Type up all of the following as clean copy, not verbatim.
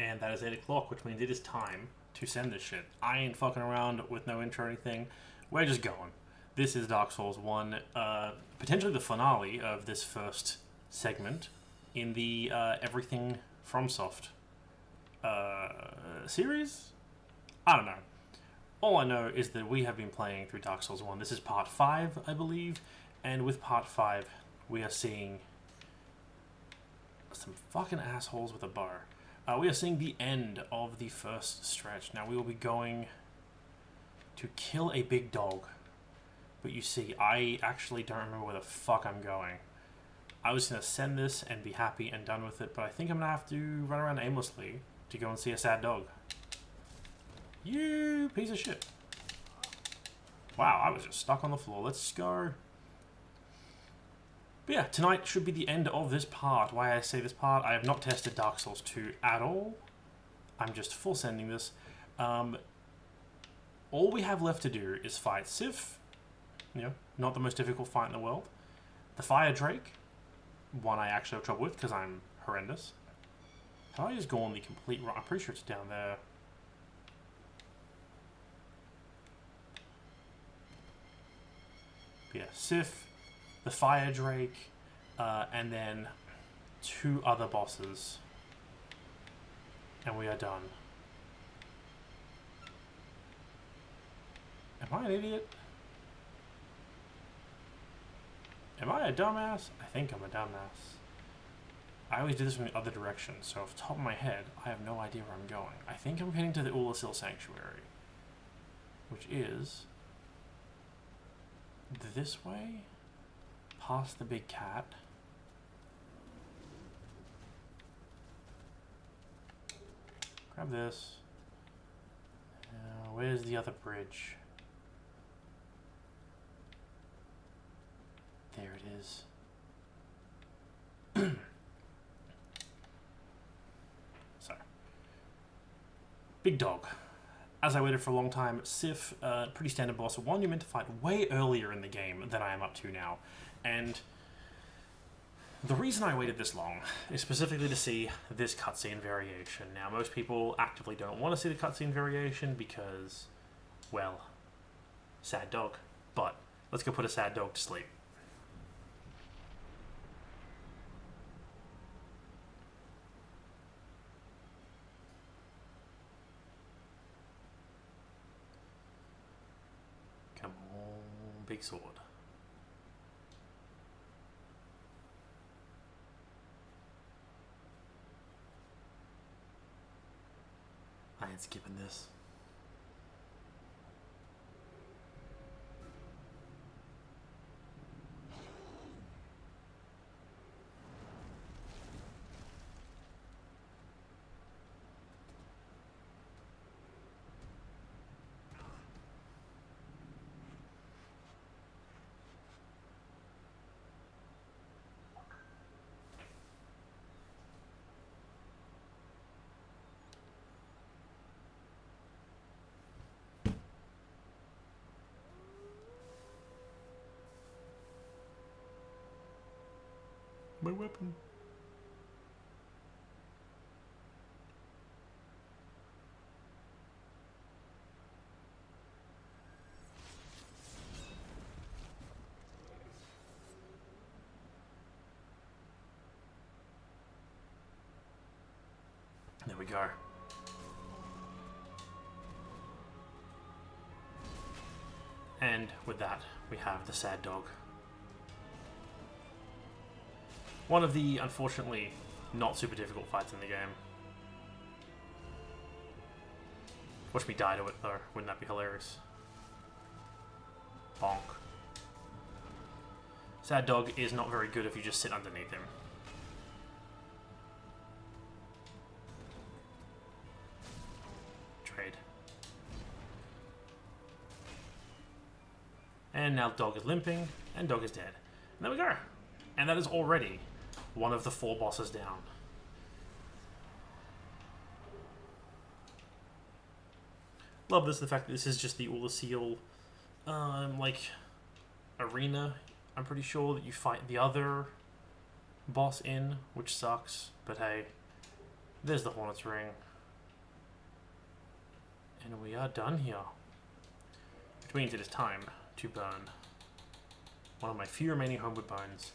and that is 8 o'clock, which means it is time to send this shit. I ain't fucking around with no intro or anything. We're just going. This is Dark Souls 1, potentially the finale of this first segment in the Everything FromSoft series? I don't know. All I know is that we have been playing through Dark Souls 1. This is part 5, I believe, and with part 5, we are seeing some fucking assholes with a bow. We are seeing the end of the first stretch. Now we will be going to kill a big dog. But you see, I actually don't remember where the fuck I'm going. I was going to send this and be happy and done with it, but I think I'm going to have to run around aimlessly to go and see a sad dog. You piece of shit. Wow, I was just stuck on the floor. Let's go. But yeah, tonight should be the end of this part. Why I say this part, I have not tested Dark Souls 2 at all. I'm just full sending this. All we have left to do is fight Sif. You know, not the most difficult fight in the world. The Fire Drake. One I actually have trouble with because I'm horrendous. Have I just gone the complete wrong? I'm pretty sure it's down there. But yeah, Sif, the Fire Drake, and then 2 other bosses. And we are done. Am I an idiot? Am I a dumbass? I think I'm a dumbass. I always do this from the other direction, so off the top of my head, I have no idea where I'm going. I think I'm heading to the Ulasil Sanctuary, which is this way, past the big cat. Grab this. Where's the other bridge? There it is. So, big dog. As I waited for a long time, Sif, pretty standard boss. One you're meant to fight way earlier in the game than I am up to now. And the reason I waited this long is specifically to see this cutscene variation. Now, most people actively don't want to see the cutscene variation because, well, sad dog. But let's go put a sad dog to sleep. Come on, big sword. I ain't skipping this. My weapon. There we go. And with that, we have the sad dog. One of the, unfortunately, not super difficult fights in the game. Watch me die to it, though. Wouldn't that be hilarious? Bonk. Sad dog is not very good if you just sit underneath him. Trade. And now dog is limping, and dog is dead. And there we go. And that is already one of the 4 bosses down. Love this, the fact that this is just the Ulasil, like, arena. I'm pretty sure that you fight the other boss in, which sucks, but hey, there's the Hornet's Ring. And we are done here. Which means it is time to burn one of my few remaining homeward bones.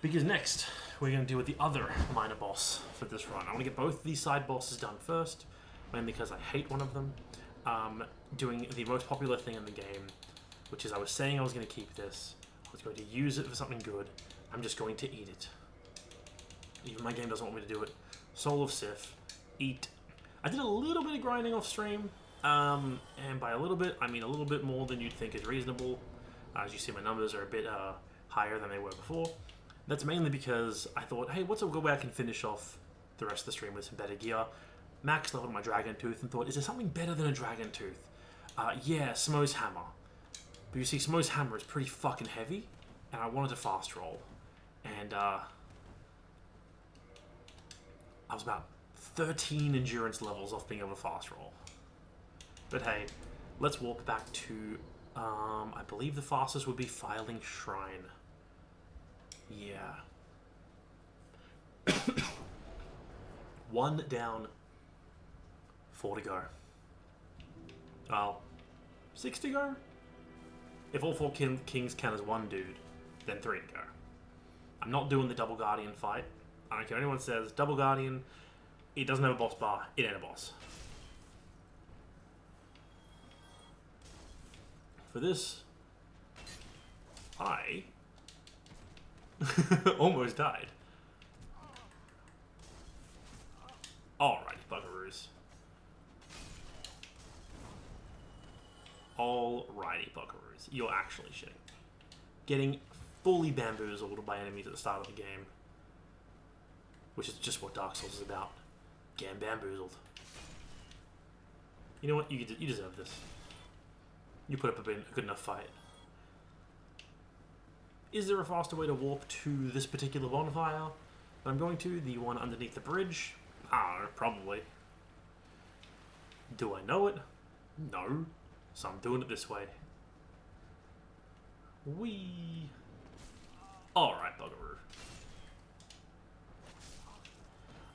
Because next, we're going to deal with the other minor boss for this run. I want to get both of these side bosses done first, mainly because I hate one of them. Doing the most popular thing in the game, which is I was saying I was going to keep this. I was going to use it for something good. I'm just going to eat it. Even my game doesn't want me to do it. Soul of Sif. Eat. I did a little bit of grinding off stream. And by a little bit, I mean a little bit more than you'd think is reasonable. As you see, my numbers are a bit higher than they were before. That's mainly because I thought, hey, what's a good way I can finish off the rest of the stream with some better gear? Max leveled my Dragon Tooth and thought, is there something better than a Dragon Tooth? Yeah, Smo's Hammer. But you see, Smo's Hammer is pretty fucking heavy, and I wanted to fast roll. And I was about 13 endurance levels off being able to fast roll. But hey, let's walk back to, I believe the fastest would be Filing Shrine. Yeah. 1 down, 4 to go. Well, 6 to go? If all 4 kings count as one dude, then 3 to go. I'm not doing the Double Guardian fight. I don't care what anyone says. Double Guardian, it doesn't have a boss bar. It ain't a boss. For this, I almost died. Alrighty, buggeroos. Alrighty, buckaroos. You're actually shitting. Getting fully bamboozled by enemies at the start of the game. Which is just what Dark Souls is about. Getting bamboozled. You know what? You deserve this. You put up a good enough fight. Is there a faster way to warp to this particular bonfire? I'm going to, the one underneath the bridge? I don't know, probably. Do I know it? No. So I'm doing it this way. Whee! Alright, buggeroo.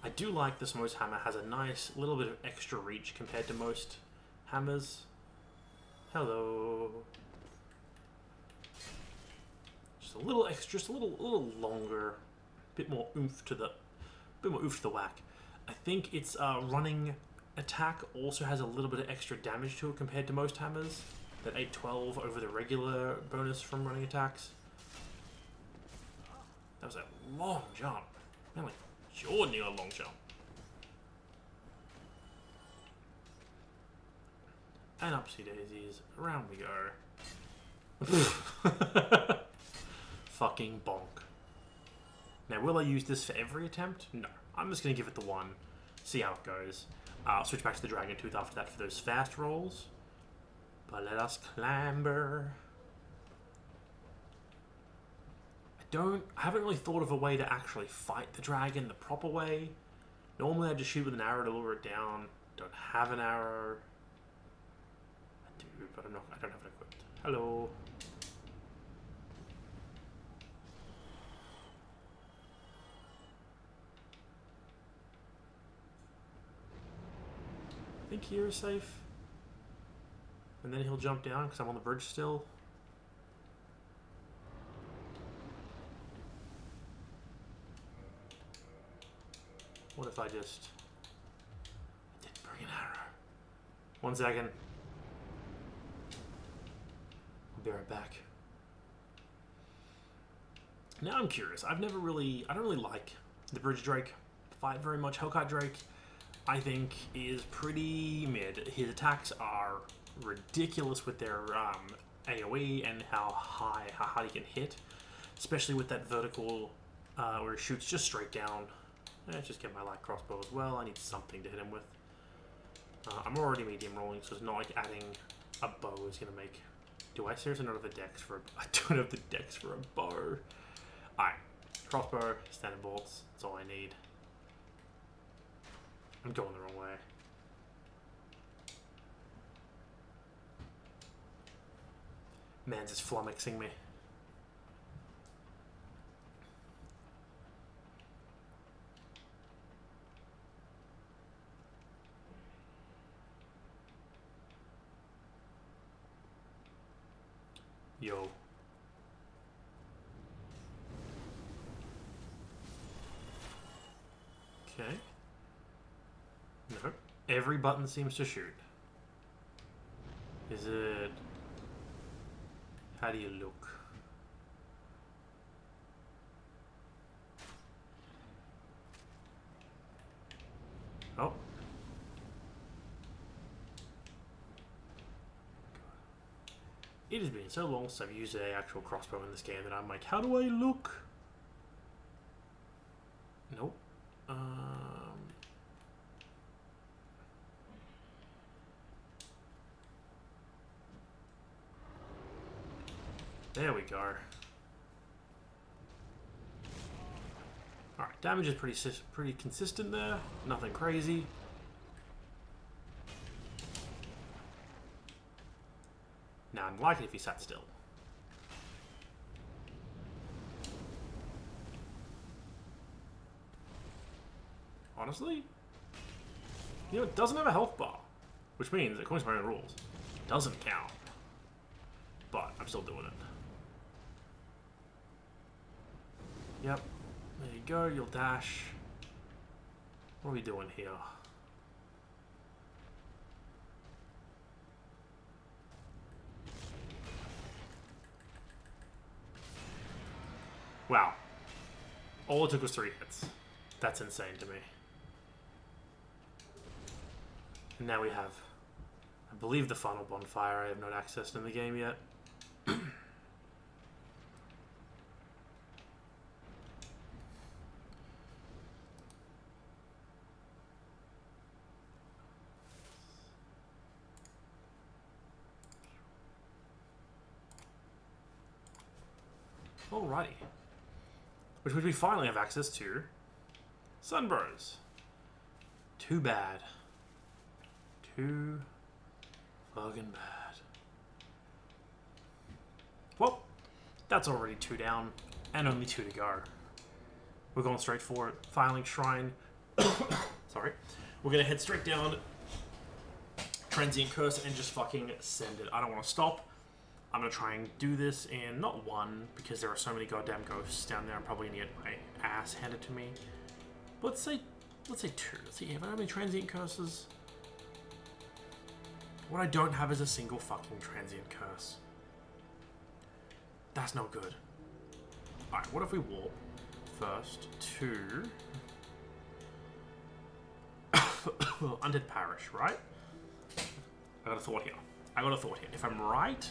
I do like this Smo's Hammer has a nice little bit of extra reach compared to most hammers. Hello. Just a little extra, just a little longer, bit more oomph to the whack. I think its running attack also has a little bit of extra damage to it compared to most hammers. That 812 over the regular bonus from running attacks. That was a long jump. Man, like Jordan, a long jump. And upsy daisies, around we go. Fucking bonk. Now, will I use this for every attempt? No. I'm just going to give it the one, see how it goes. I'll switch back to the Dragon Tooth after that for those fast rolls. But let us clamber. I haven't really thought of a way to actually fight the dragon the proper way. Normally I just shoot with an arrow to lure it down. Don't have an arrow. I do, but I don't have it equipped. Hello. I think here is safe. And then he'll jump down because I'm on the bridge still. What if I just... I didn't bring an arrow. 1 second. I'll be right back. Now I'm curious. I don't really like the Bridge Drake fight very much. Hellkite Drake, I think, is pretty mid. His attacks are ridiculous with their AoE and how hard he can hit. Especially with that vertical where he shoots just straight down. Let's just get my light crossbow as well. I need something to hit him with. I'm already medium rolling, so it's not like adding a bow is going to make... Do I seriously not have the dex for a... I don't have the dex for a bow. Alright. Crossbow, standard bolts. That's all I need. I'm going the wrong way. Man's just flummoxing me. Yo. Okay. No. Every button seems to shoot. Is it... How do you look? Oh. It has been so long since I've used an actual crossbow in this game that I'm like, how do I look? Nope. There we go. Alright, damage is pretty consistent there. Nothing crazy. Now, I'd like it if he sat still. Honestly? You know, it doesn't have a health bar. Which means, according to my own rules, it doesn't count. But, I'm still doing it. Yep. There you go, you'll dash. What are we doing here? Wow. All it took was 3 hits. That's insane to me. And now we have, I believe, the final bonfire I have not accessed in the game yet. Alrighty. Which means we finally have access to Sunbros. Too bad. Too fucking bad. Well, that's already 2 down and only 2 to go. We're going straight for it. Filing Shrine. Sorry. We're going to head straight down Transient Curse and just fucking send it. I don't want to stop. I'm going to try and do this in not 1, because there are so many goddamn ghosts down there. I'm probably going to get my ass handed to me. But let's say 2. Let's see, have I got any Transient Curses? What I don't have is a single fucking Transient Curse. That's no good. Alright, what if we warp first to... Undead Parish, right? I got a thought here. If I'm right...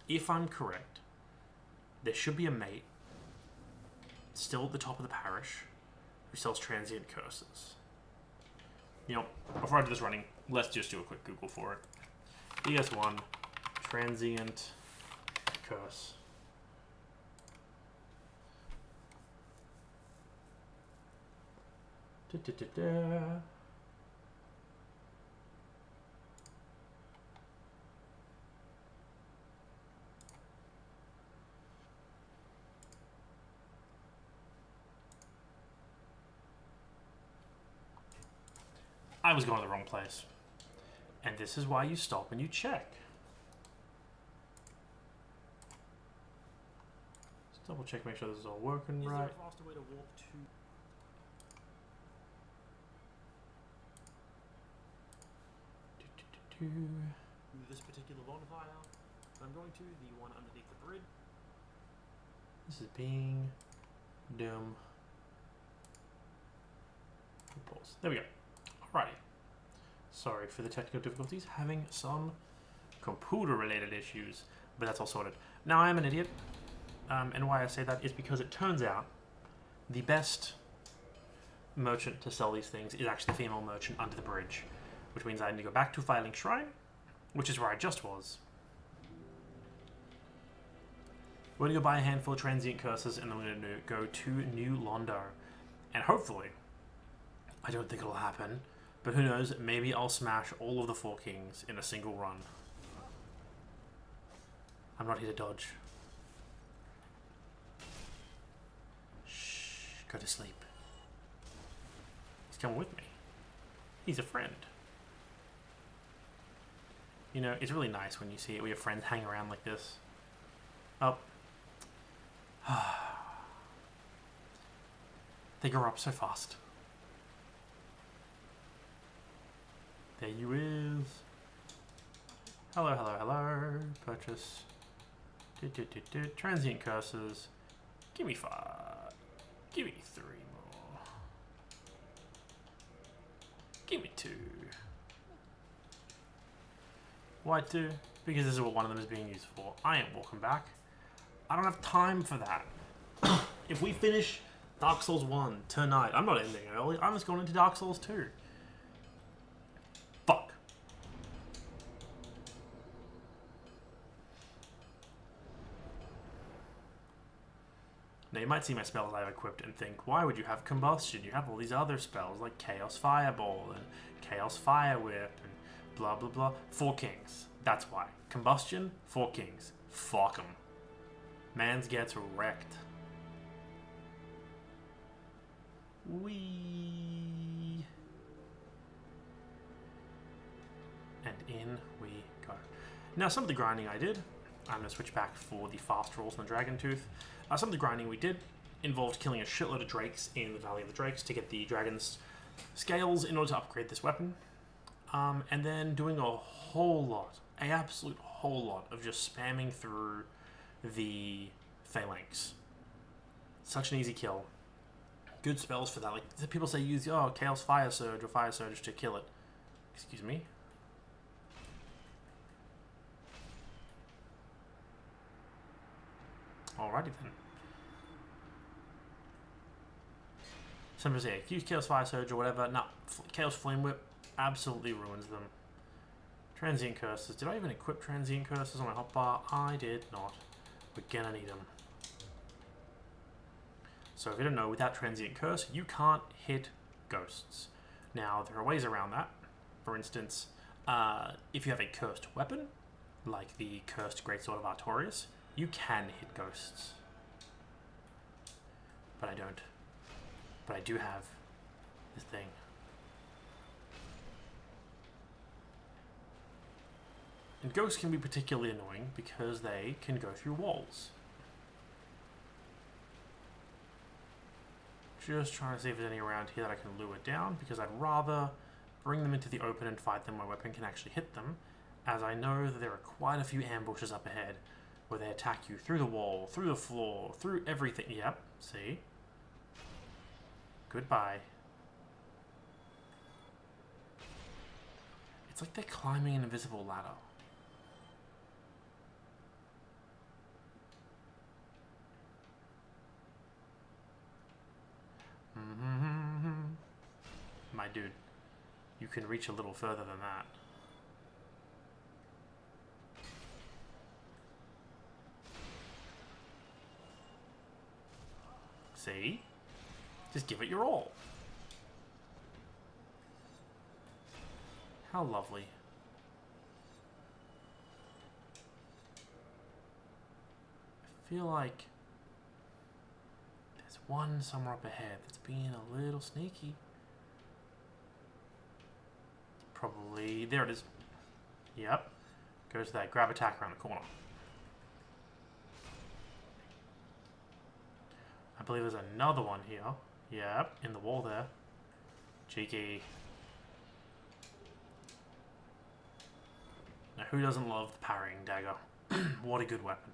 If I'm correct, there should be a mate still at the top of the parish who sells transient curses. You know, before I do this running, let's just do a quick Google for it. ES1, transient curse. I was going to the wrong place. And this is why you stop and you check. Just double check, make sure this is all working right. Is there a faster way to walk to... This particular bonfire. I'm going to the one underneath the bridge. This is being Doom. Pause. There we go. Alrighty. Sorry for the technical difficulties. Having some computer-related issues, but that's all sorted. Now, I am an idiot, and why I say that is because it turns out the best merchant to sell these things is actually the female merchant under the bridge, which means I need to go back to Filing Shrine, which is where I just was. We're going to go buy a handful of transient curses, and then we're going to go to New Londo. And hopefully, I don't think it'll happen, but who knows, maybe I'll smash all of the 4 kings in a single run. I'm not here to dodge. Shh, go to sleep. He's coming with me. He's a friend. You know, it's really nice when you see it, where your friends hang around like this. Oh. They grow up so fast. There you is. Hello, hello, hello. Purchase. Transient curses. Give me 5. Give me 3 more. Give me 2. Why 2? Because this is what one of them is being used for. I ain't walking back. I don't have time for that. If we finish Dark Souls 1 tonight, I'm not ending early. I'm just going into Dark Souls 2. Fuck. Now you might see my spells I've equipped and think, why would you have Combustion? You have all these other spells like Chaos Fireball and Chaos Fire Whip and blah blah blah. 4 kings. That's why. Combustion, 4 kings. Fuck 'em. Mans gets wrecked. Wee. And in we go. Now some of the grinding I did, I'm going to switch back for the fast rolls and the Dragon Tooth. Some of the grinding we did involved killing a shitload of drakes in the Valley of the Drakes to get the dragon's scales in order to upgrade this weapon. And then doing a whole lot, an absolute whole lot of just spamming through the phalanx. Such an easy kill. Good spells for that. Like people say, use Chaos Fire Surge or Fire Surge to kill it. Excuse me. Alrighty then. Some people say, use Chaos Fire Surge or whatever. Nah, Chaos Flame Whip absolutely ruins them. Transient Curses. Did I even equip Transient Curses on my hotbar? I did not. We're gonna need them. So if you don't know, without Transient Curse, you can't hit ghosts. Now, there are ways around that. For instance, if you have a cursed weapon, like the Cursed Greatsword of Artorias, you can hit ghosts. But I don't. But I do have this thing. And ghosts can be particularly annoying because they can go through walls. Just trying to see if there's any around here that I can lure down, because I'd rather bring them into the open and fight them where my weapon can actually hit them, as I know that there are quite a few ambushes up ahead where they attack you through the wall, through the floor, through everything. Yep, see? Goodbye. It's like they're climbing an invisible ladder. My dude, you can reach a little further than that. See? Just give it your all. How lovely. I feel like there's one somewhere up ahead that's being a little sneaky. Probably, there it is. Yep. Goes to that grab attack around the corner. I believe there's another one here. Yep, in the wall there. Cheeky. Now, who doesn't love the parrying dagger? What a good weapon.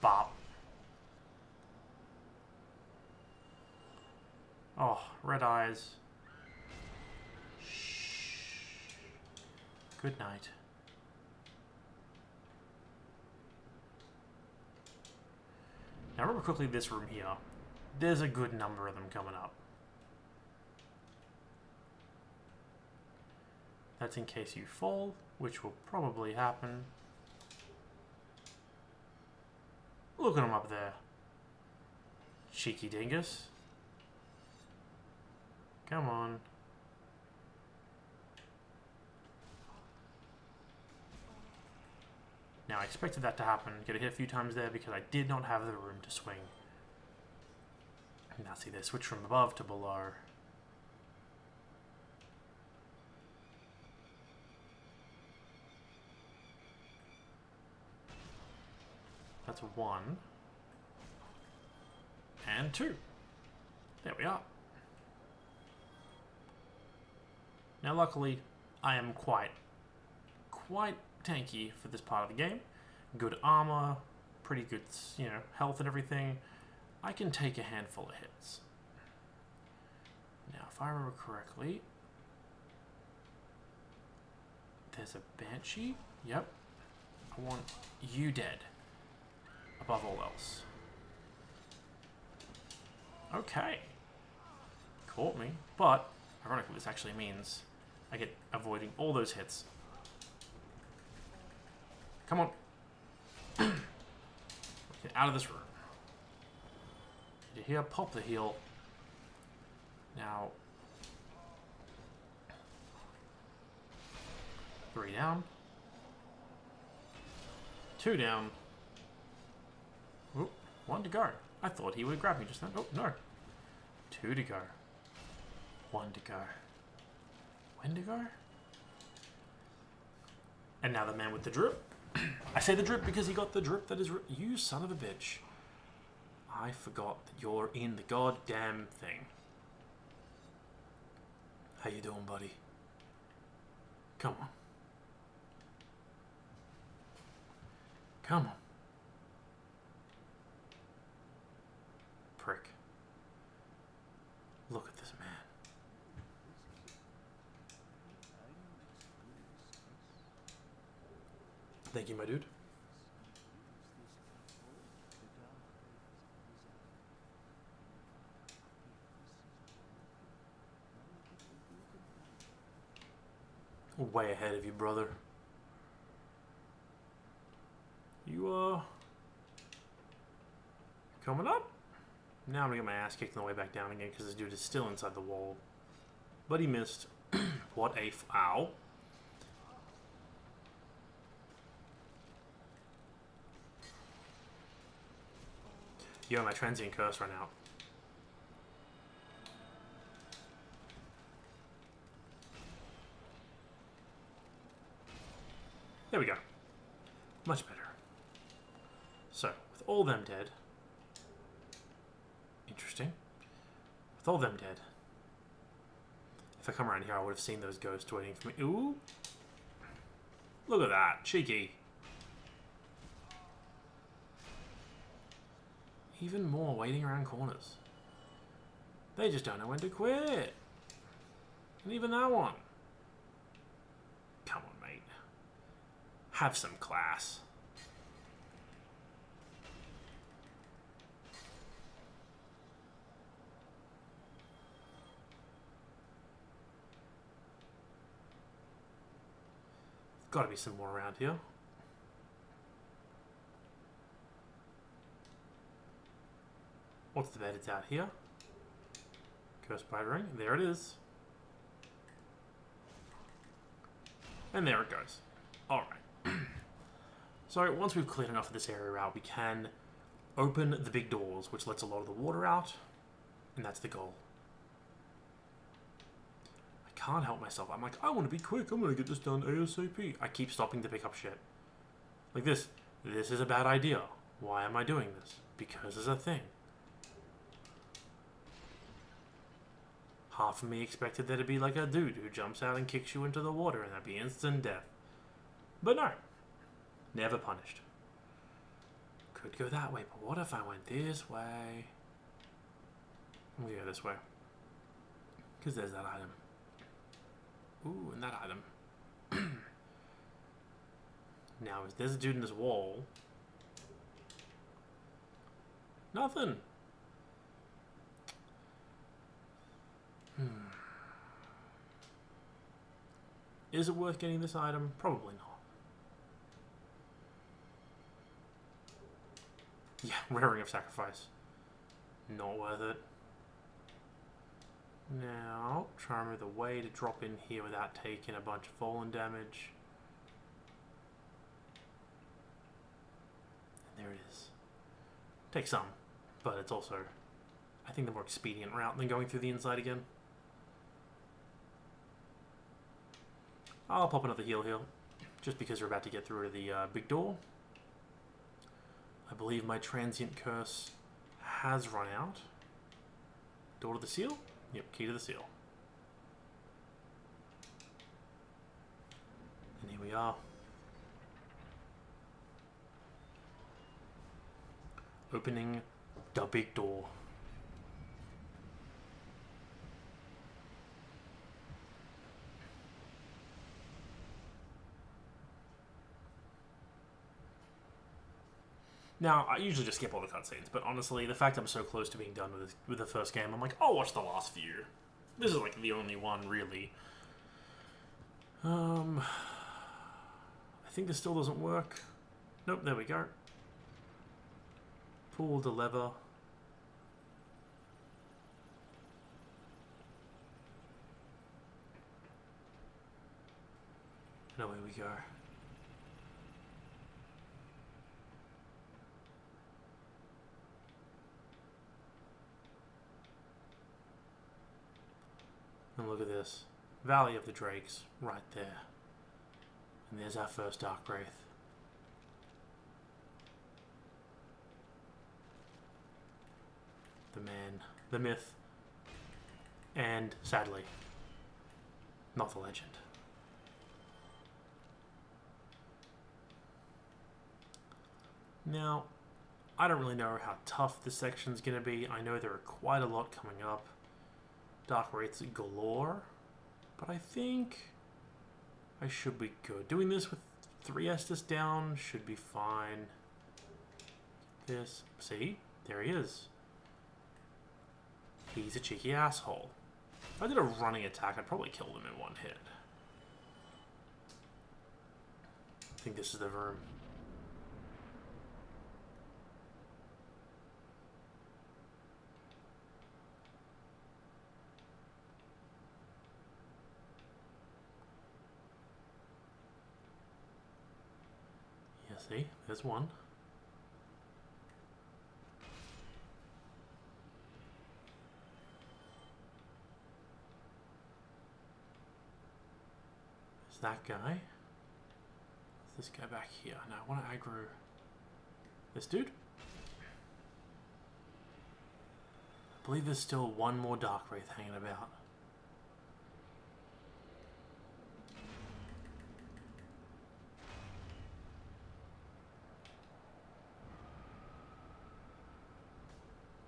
Bop. Oh, red eyes. Shh. Good night. Now remember quickly this room here. There's a good number of them coming up. That's in case you fall, which will probably happen. Look at them up there. Cheeky dingus. Come on. Now, I expected that to happen. Get hit a few times there because I did not have the room to swing. Now see, they switch from above to below. That's 1. And 2. There we are. Now luckily, I am quite tanky for this part of the game. Good armor, pretty good, health and everything. I can take a handful of hits. Now, if I remember correctly, there's a Banshee. Yep. I want you dead. Above all else. Okay. Caught me. But, ironically, this actually means I get avoiding all those hits. Come on. Get out of this room. You hear? Pop the heal. Now. 3 down. 2 down. Oop, 1 to go. I thought he would grab me just then. Oh, no. 2 to go. 1 to go. When to go? And now the man with the drip. I say the drip because he got the drip that is... You son of a bitch. I forgot that you're in the goddamn thing. How you doing, buddy? Come on. Come on. Prick. Look at this man. Thank you, my dude. Way ahead of you, brother. You, coming up? Now I'm gonna get my ass kicked on the way back down again because this dude is still inside the wall. But he missed. What a ow. Yo, my transient curse ran out. There we go. Much better. So, with all them dead... Interesting. With all them dead... If I come around here, I would have seen those ghosts waiting for me. Ooh! Look at that. Cheeky. Even more waiting around corners. They just don't know when to quit. And even that one. Come on, mate. Have some class. Got to be some more around here. What's the bed? It's out here. Cursed spider ring. There it is. And there it goes. Alright. So once we've cleared enough of this area out, we can open the big doors, which lets a lot of the water out. And that's the goal. I can't help myself. I'm like, I want to be quick. I'm going to get this done ASAP. I keep stopping to pick up shit. Like this. This is a bad idea. Why am I doing this? Because it's a thing. Half of me expected there to be like a dude who jumps out and kicks you into the water and that'd be instant death. But no. Never punished. Could go that way, but what if I went this way? I'm gonna go this way. Because there's that item. Ooh, and that item. Now, if there's a dude in this wall... Nothing. Is it worth getting this item? Probably not. Yeah, Raring of Sacrifice. Not worth it. Now, try and remember the way to drop in here without taking a bunch of fallen damage. And there it is. Takes some, but it's also, I think, the more expedient route than going through the inside again. I'll pop another heal here, just because we're about to get through to the big door. I believe my transient curse has run out. Door to the seal? Yep, key to the seal. And here we are. Opening the big door. Now, I usually just skip all the cutscenes, but honestly, the fact I'm so close to being done with the first game, I'm like, I'll watch the last few. This is like the only one, really. I think this still doesn't work. Nope, there we go. Pull the lever. And away we go. And look at this. Valley of the Drakes, right there. And there's our first Dark Wraith. The man, the myth, and sadly, not the legend. Now, I don't really know how tough this section's going to be. I know there are quite a lot coming up. Dark Wraiths galore, but I think I should be good. Doing this with 3 Estus down should be fine. This, see? There he is. He's a cheeky asshole. If I did a running attack, I'd probably kill him in one hit. I think this is the room. Yeah, see? There's one. That guy. This guy back here. Now I want to aggro this dude. I believe there's still one more Dark Wraith hanging about.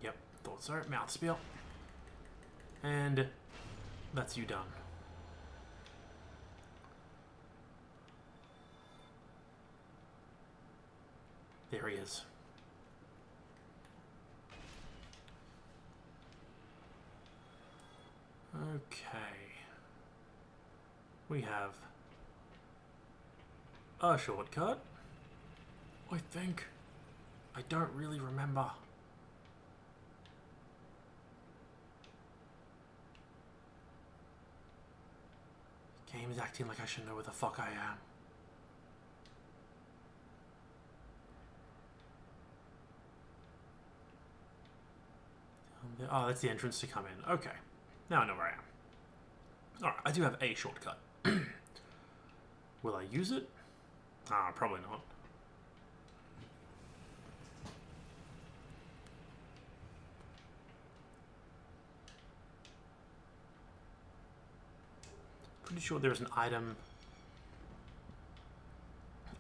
Yep, thought so. Mouth spiel. And that's you done. There he is. Okay. We have a shortcut. I think. I don't really remember. Game is acting like I should know where the fuck I am. Oh, that's the entrance to come in. Okay. Now I know where I am. Alright, I do have a shortcut. Will I use it? Probably not. Pretty sure there's an item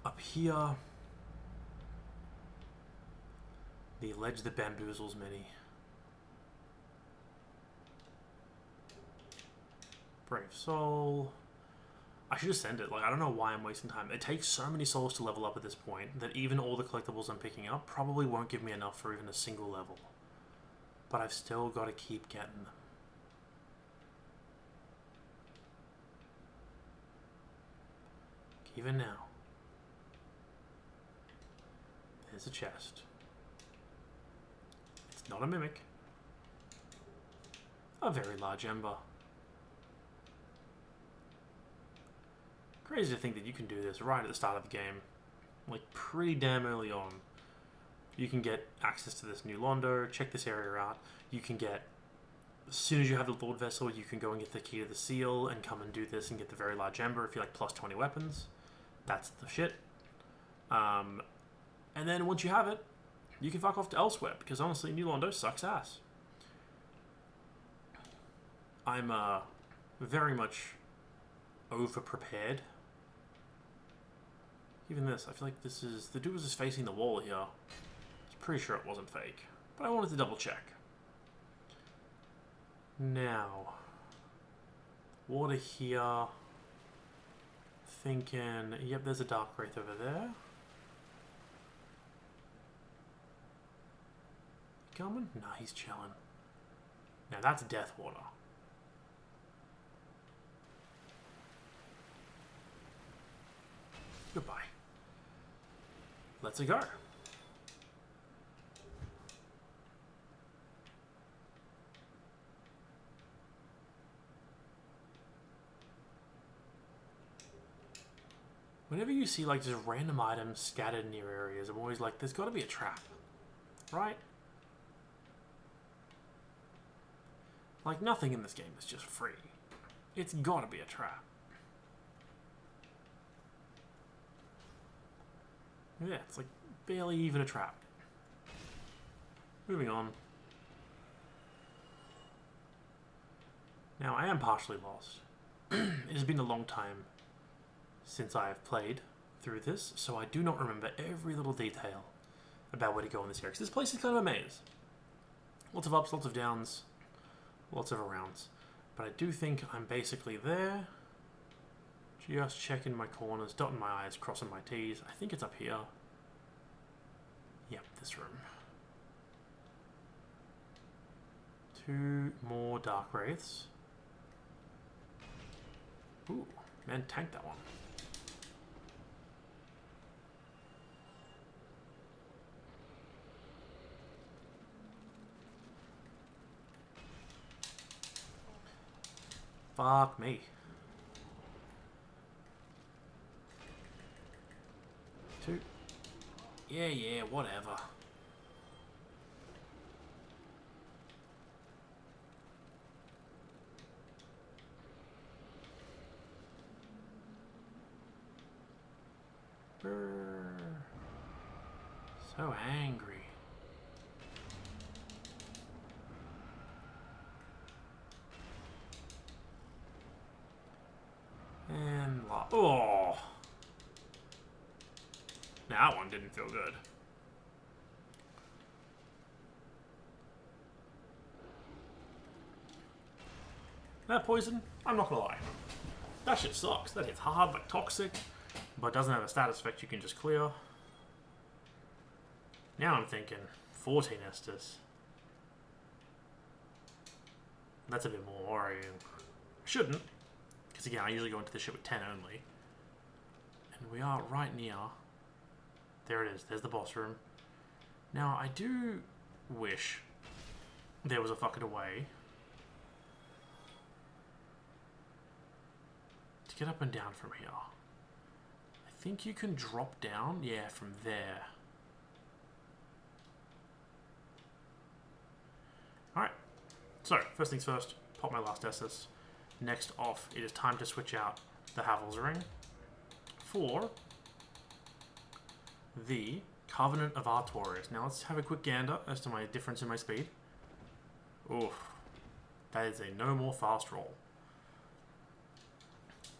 up here. The ledge that bamboozles many. Brave soul. I should just send it. Like, I don't know why I'm wasting time. It takes so many souls to level up at this point that even all the collectibles I'm picking up probably won't give me enough for even a single level. But I've still got to keep getting them. Even now. There's a chest. It's not a mimic. A very large ember. Crazy to think that you can do this right at the start of the game. Like, pretty damn early on. You can get access to this new Londo, check this area out. You can get, as soon as you have the Lord Vessel, you can go and get the key to the seal and come and do this and get the very large ember if you like plus 20 weapons. That's the shit. And then once you have it, you can fuck off to elsewhere, because honestly, New Londo sucks ass. I'm very much over-prepared. Even this, I feel like this is... The dude was just facing the wall here. I was pretty sure it wasn't fake, but I wanted to double check. Now, water here. Thinking, yep, there's a Dark Wraith over there. Coming? Nah, he's chilling. Now that's death water. Goodbye. Let's go. Whenever you see like just random items scattered near areas, I'm always like, there's got to be a trap, right? Like nothing in this game is just free. It's got to be a trap. Yeah, it's like barely even a trap. Moving on. Now, I am partially lost. It has been a long time since I have played through this, so I do not remember every little detail about where to go in this area. Because this place is kind of a maze. Lots of ups, lots of downs, lots of arounds. But I do think I'm basically there. Just checking my corners, dotting my I's, crossing my T's. I think it's up here. Yep, this room. 2 more Dark Wraiths. Ooh, man, tank that one. Fuck me. 2. Yeah, whatever. Brr. So angry. And oh. Now that one didn't feel good. That poison, I'm not gonna lie. That shit sucks. That hits hard, like toxic, but doesn't have a status effect you can just clear. Now I'm thinking 14 Estus. That's a bit more worrying. Shouldn't, because again, I usually go into this shit with 10 only. And we are right near. There it is. There's the boss room. Now, I do wish there was a fucking way to get up and down from here. I think you can drop down, yeah, from there. Alright, so first things first, pop my last Essus. Next off, it is time to switch out the Havel's Ring for the Covenant of Artorias. Now let's have a quick gander as to my difference in my speed. Oof, that is a no more fast roll.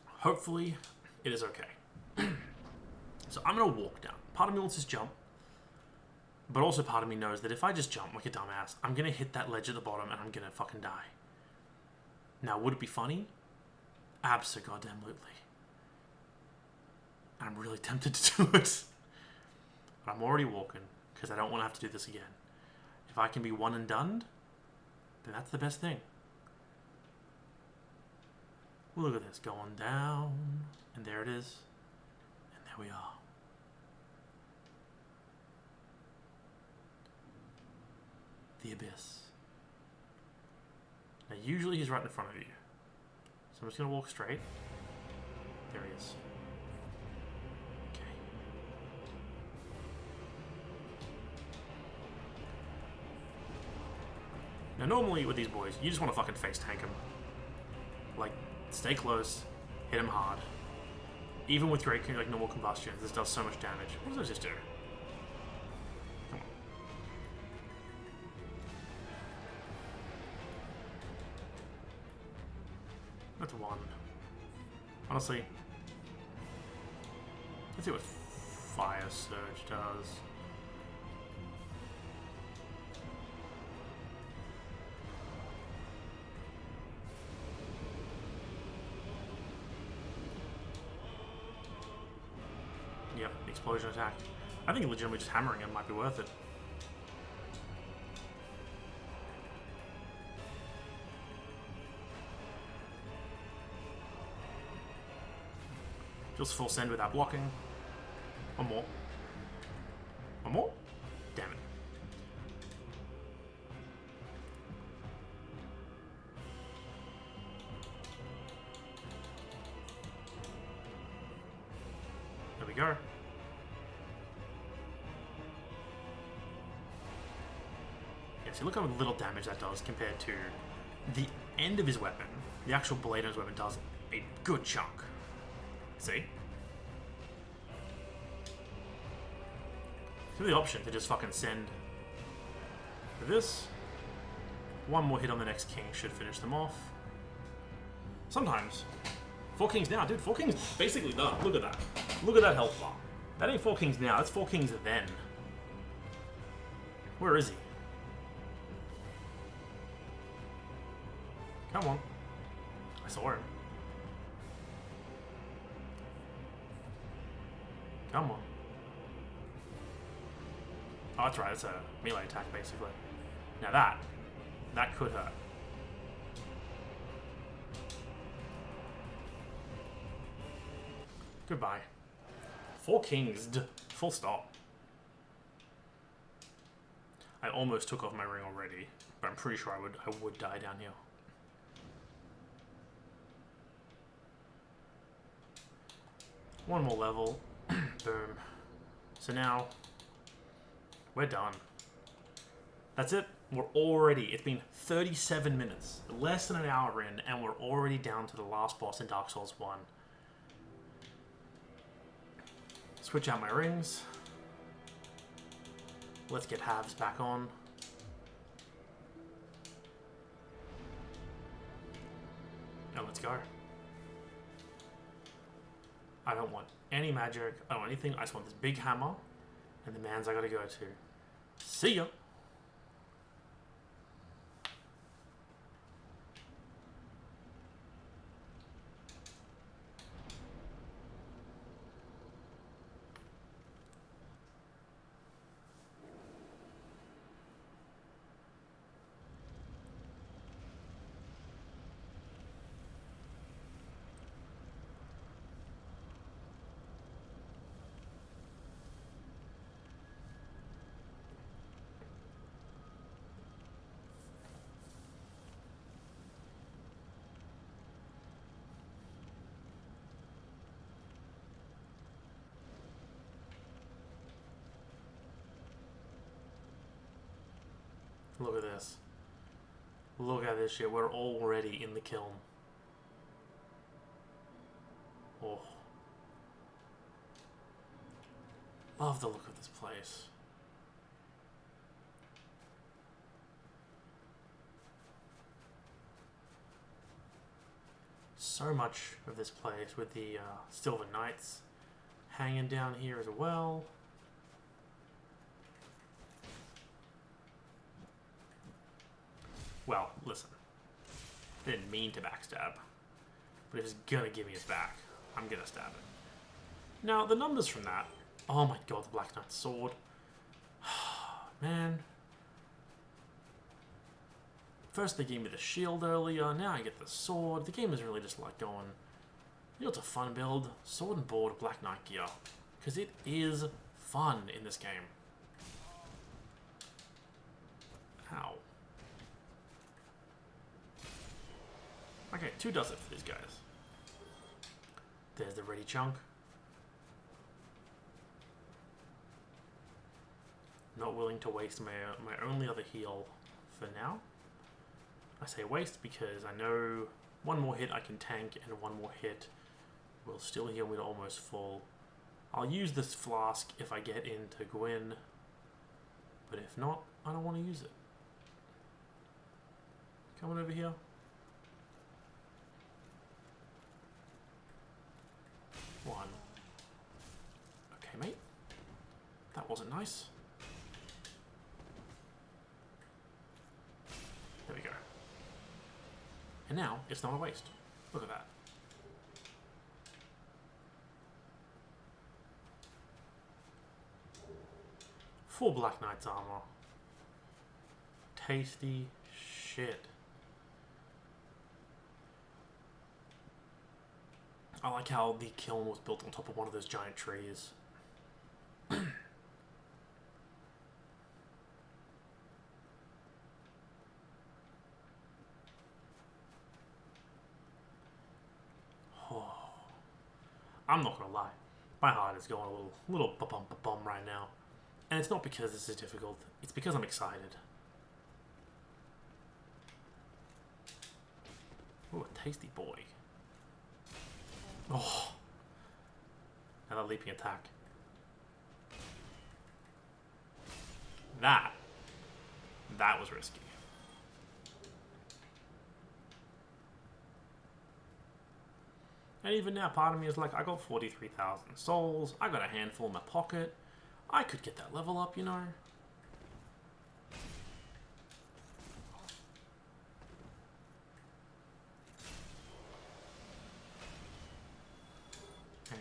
Hopefully, it is okay. So I'm going to walk down. Part of me wants to jump, but also part of me knows that if I just jump like a dumbass, I'm going to hit that ledge at the bottom and I'm going to fucking die. Now, would it be funny? Abso-goddamn-lutely. I'm really tempted to do it. But I'm already walking, because I don't want to have to do this again. If I can be one and done, then that's the best thing. Look at this, going down, and there it is, and there we are. The abyss. Now usually he's right in front of you. So I'm just going to walk straight. There he is. Okay. Now normally with these boys, you just want to fucking face tank them. Like, stay close, hit him hard. Even with great like normal combustion, this does so much damage. What does it just do? Come on. That's one. Honestly, let's see what Fire Surge does. Yep, explosion attack. I think legitimately just hammering him might be worth it. Just full send without blocking. One more. One more? Damn it. There we go. Yeah, see, look how little damage that does compared to the end of his weapon. The actual blade of his weapon does a good chunk. See? So the option to just fucking send this. One more hit on the next king should finish them off. Sometimes. 4 kings now, dude. 4 kings basically done. Look at that. Look at that health bar. That ain't 4 kings now. That's 4 kings then. Where is he? Come on. I saw him. Come on. Oh, that's right. It's a melee attack, basically. Now that could hurt. Goodbye. 4 kings. Full stop. I almost took off my ring already, but I'm pretty sure I would die down here. One more level. Boom. So now we're done. That's it. We're already, it's been 37 minutes, less than an hour in, and we're already down to the last boss in Dark Souls 1. Switch out my rings. Let's get halves back on. Now let's go. I don't want any magic, I don't want anything, I just want this big hammer and the mans I gotta go to. See ya! Look at this. Look at this shit. We're already in the kiln. Oh. Love the look of this place. So much of this place with the Silver Knights hanging down here as well. Well, listen. I didn't mean to backstab. But if it's gonna give me his back, I'm gonna stab it. Now, the numbers from that... Oh my god, the Black Knight's sword. Man. First they gave me the shield earlier, now I get the sword. The game is really just like going... You know, it's a fun build. Sword and board Black Knight gear. Because it is fun in this game. Ow. Okay, 2 does it for these guys. There's the ready chunk. Not willing to waste my only other heal for now. I say waste because I know one more hit I can tank and one more hit will still heal me to almost full. I'll use this flask if I get into Gwyn, but if not, I don't want to use it. Coming over here. wasn't nice. There we go. And now, it's not a waste. Look at that. Full Black Knight's armor. Tasty shit. I like how the kiln was built on top of one of those giant trees. Oh. I'm not gonna lie, my heart is going a little ba-bum right now. And it's not because this is difficult, it's because I'm excited. Ooh, a tasty boy. Oh. Another leaping attack. That was risky. And even now, part of me is like, I got 43,000 souls, I got a handful in my pocket. I could get that level up, you know.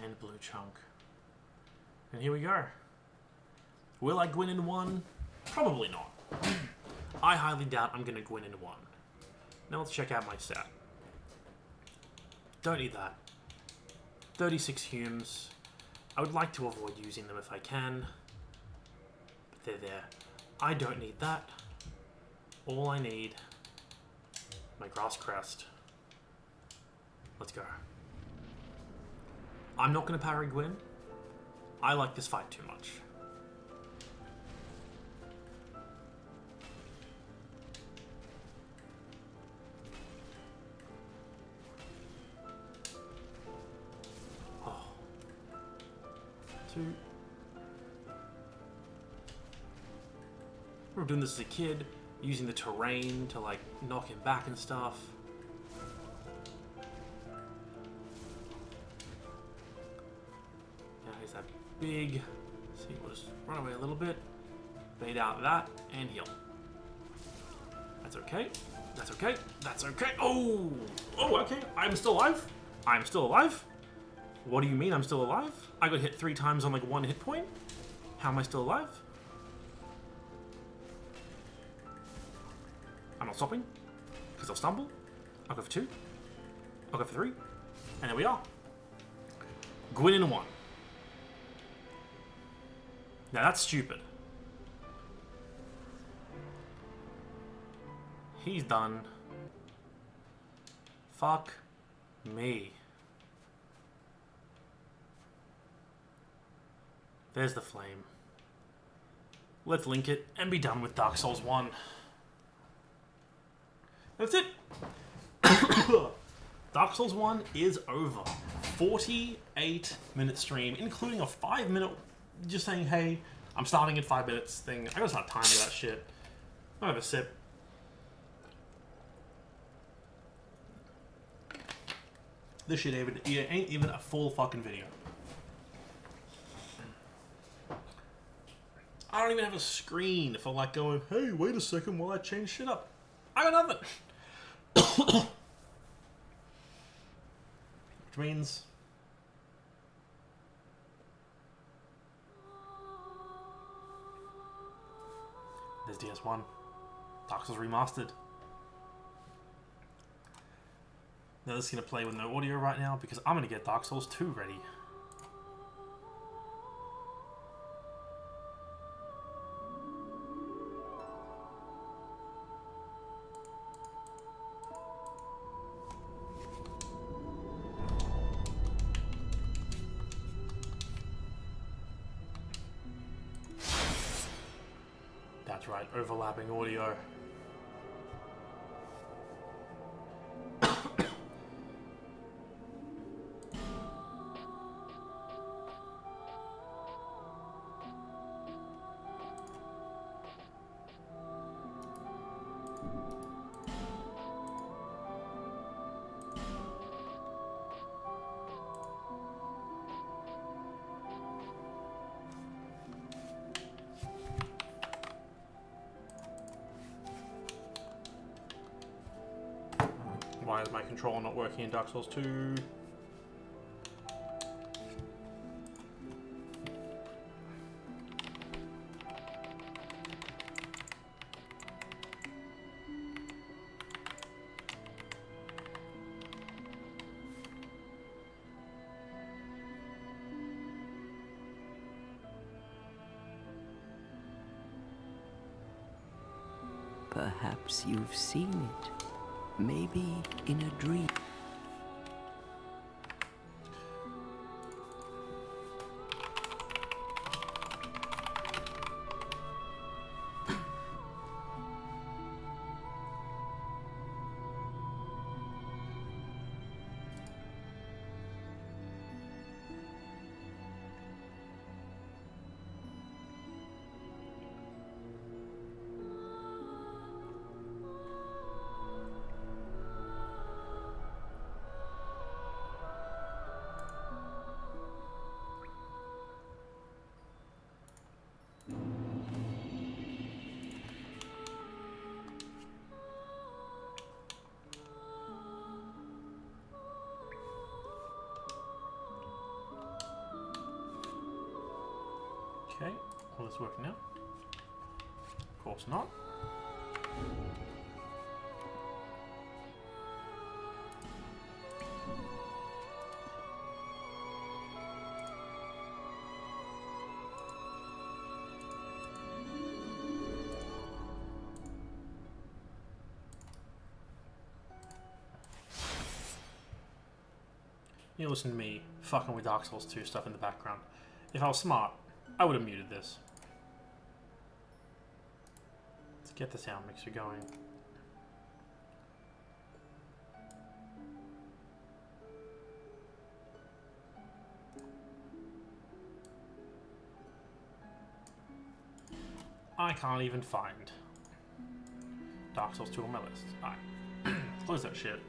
And blue chunk. And here we go. Will I Gwyn in one? Probably not. I highly doubt I'm gonna Gwyn in one. Now let's check out my set. Don't need that. 36 Humes. I would like to avoid using them if I can. But they're there. I don't need that. All I need, my Grass Crest. Let's go. I'm not going to parry Gwyn. I like this fight too much. Oh. 2. I remember doing this as a kid, using the terrain to like knock him back and stuff. That big, see, we'll just run away a little bit, bait out that, and heal. That's okay, that's okay, that's okay. Oh, okay, I'm still alive? I'm still alive? What do you mean I'm still alive? I got hit 3 times on like 1 hit point? How am I still alive? I'm not stopping, because I'll stumble. I'll go for 2, I'll go for 3, and there we are. Gwyn in 1. Now that's stupid. He's done. Fuck me. There's the flame. Let's link it and be done with Dark Souls 1. That's it. Dark Souls 1 is over. 48-minute stream, including a 5-minute just saying, hey, I'm starting in 5 minutes thing. I gotta start timing that shit. I have a sip. This shit ain't even a full fucking video. I don't even have a screen for like going, hey, wait a second while I change shit up. I got nothing. Which means there's DS1. Dark Souls Remastered. Now this is going to play with no audio right now because I'm going to get Dark Souls 2 ready. That's right, overlapping audio. why is my controller not working in Dark Souls 2? Perhaps you've seen it. Maybe in a dream. Okay, will this work now? Of course not. You listen to me fucking with Dark Souls 2 stuff in the background. If I was smart, I would have muted this. Let's get the sound mixer going. I can't even find Dark Souls 2 on my list. Alright, close that shit.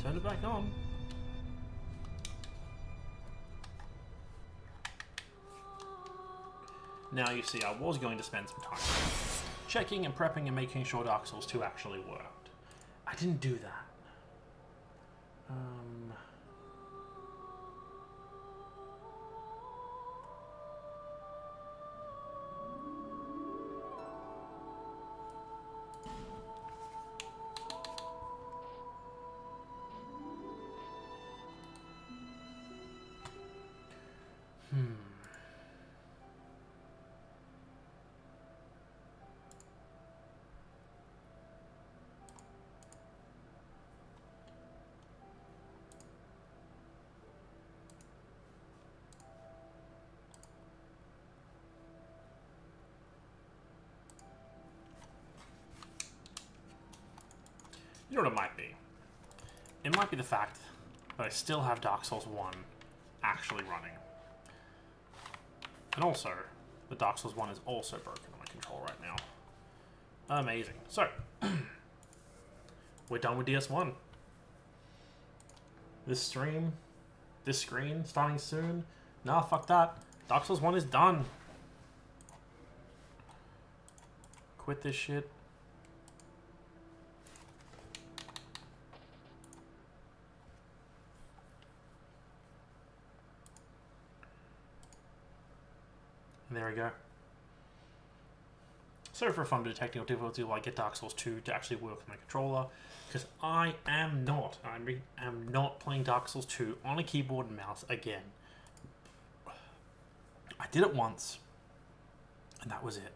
Turn it back on. Now you see, I was going to spend some time checking and prepping and making sure Dark Souls 2 actually worked. I didn't do that. You know what it might be? It might be the fact that I still have Dark Souls 1 actually running. And also, the Dark Souls 1 is also broken on my controller right now. Amazing. So, we're done with DS1. This screen, starting soon. Nah, fuck that. Dark Souls 1 is done. Quit this shit. And there we go. Sorry for a fun bit of technical difficulty while I get Dark Souls 2 to actually work with my controller, because I am not playing Dark Souls 2 on a keyboard and mouse again. I did it once, and that was it.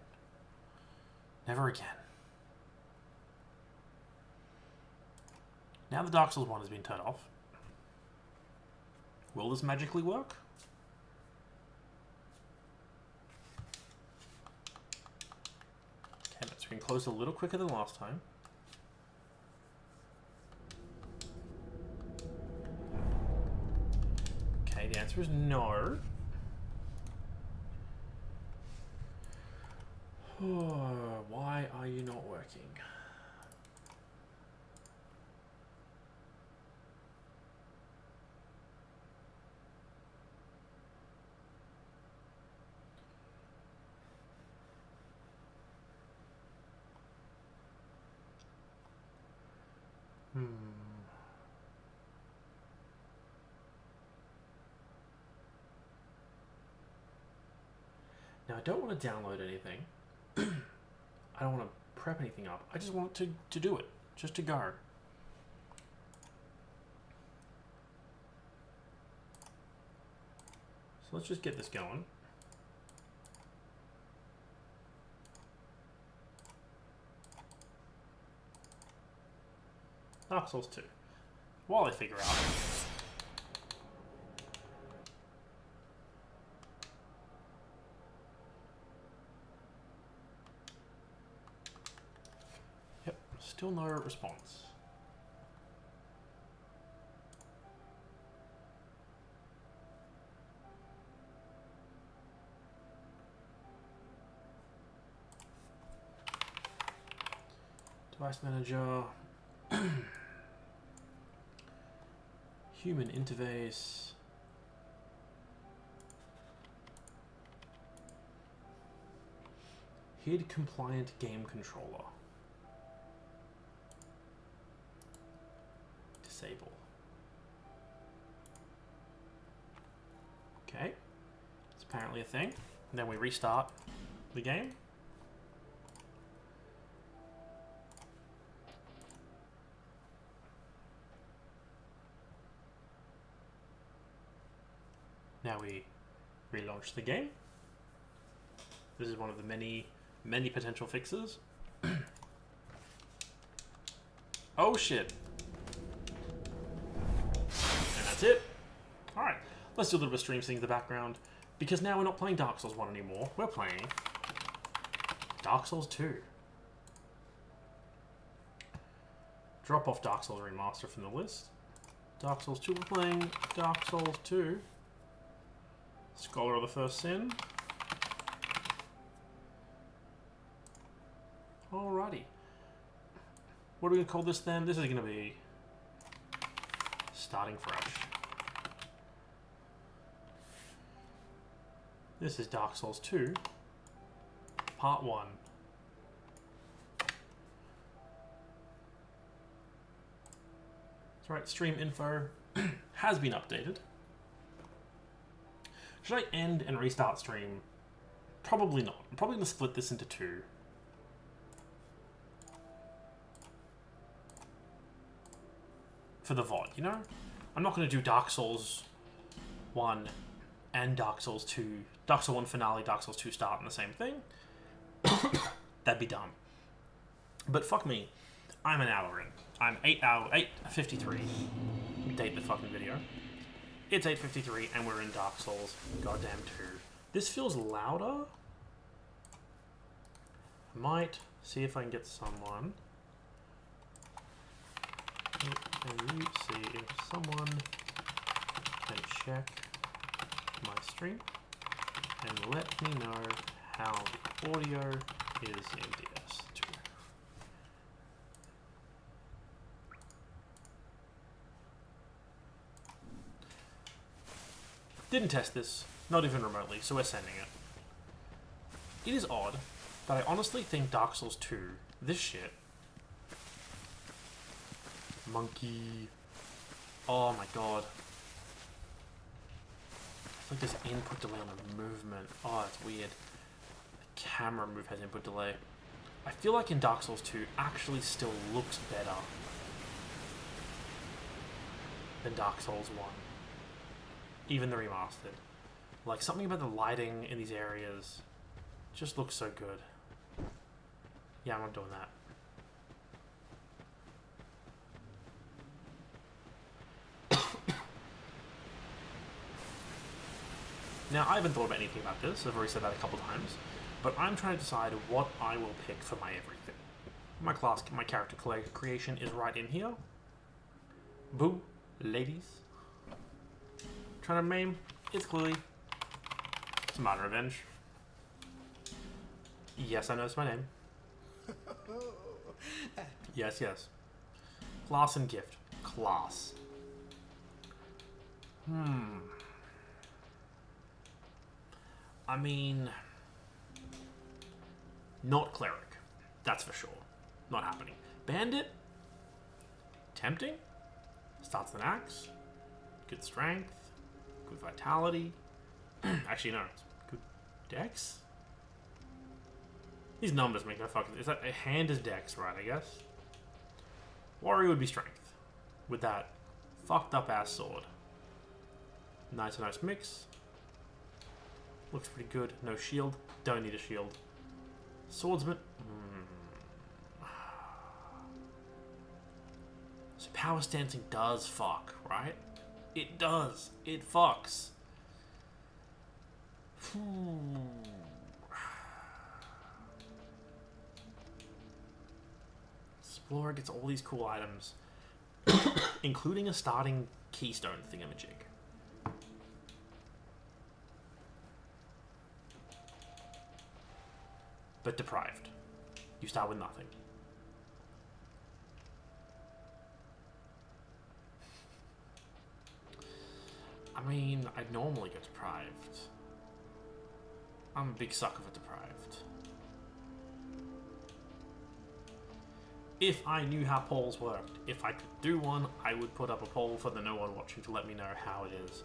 Never again. Now the Dark Souls 1 has been turned off. Will this magically work? Okay, that screen closed a little quicker than last time. Okay, the answer is no. Why are you not working? Now, I don't want to download anything. I don't want to prep anything up. I just want to do it. Just to go. So let's just get this going. Dark Souls 2. While I figure out. Yep, still no response. Device manager. Human interface. HID compliant game controller. Disable. Okay. It's apparently a thing. And then we restart the game. Now we relaunch the game. This is one of the many potential fixes. Oh shit. And that's it. Alright, let's do a little bit of stream seeing in the background. Because now we're not playing Dark Souls 1 anymore. We're playing Dark Souls 2. Drop off Dark Souls Remaster from the list. Dark Souls 2, we're playing Dark Souls 2. Scholar of the First Sin. Alrighty. What are we going to call this then? This is going to be starting fresh. This is Dark Souls 2, Part 1. That's right, stream info has been updated. Should I end and restart stream? Probably not. I'm probably going to split this into two. For the VOD, you know? I'm not going to do Dark Souls 1 and Dark Souls 2. Dark Souls 1 finale, Dark Souls 2 start in the same thing. That'd be dumb. But fuck me. I'm an hour in. I'm 8:53. Date the fucking video. It's 8:53 and we're in Dark Souls goddamn 2. This feels louder. I might see if I can get someone. Can you see if someone can check my stream and let me know how the audio is in DS2? Didn't test this, not even remotely, so we're sending it. It is odd, but I honestly think Dark Souls 2, this shit, monkey, oh my god. It's like there's input delay on the movement. Oh, it's weird. The camera move has input delay. I feel like in Dark Souls 2 actually still looks better than Dark Souls 1. Even the remastered. Like, something about the lighting in these areas just looks so good. Yeah, I'm not doing that. Now, I haven't thought about anything about this. I've already said that a couple times. But I'm trying to decide what I will pick for my everything. My class, my character creation is right in here. Boo, ladies. Trying to name, it's clearly Smart Revenge. Yes, I know it's my name. Yes, yes. Class and gift. Class. I mean... Not cleric. That's for sure. Not happening. Bandit? Tempting? Starts with an axe. Good strength. Good vitality. Actually, no. It's good dex? These numbers make no fucking... Is that a hand is dex, right, I guess? Warrior would be strength. With that fucked up ass sword. Nice mix. Looks pretty good. No shield. Don't need a shield. Swordsman. So power stancing does fuck, right? It does. It fucks. Explorer gets all these cool items, including a starting keystone thingamajig. But deprived. You start with nothing. I mean, I'd normally get deprived. I'm a big sucker for deprived. If I knew how polls worked, if I could do one, I would put up a poll for the no one watching to let me know how it is.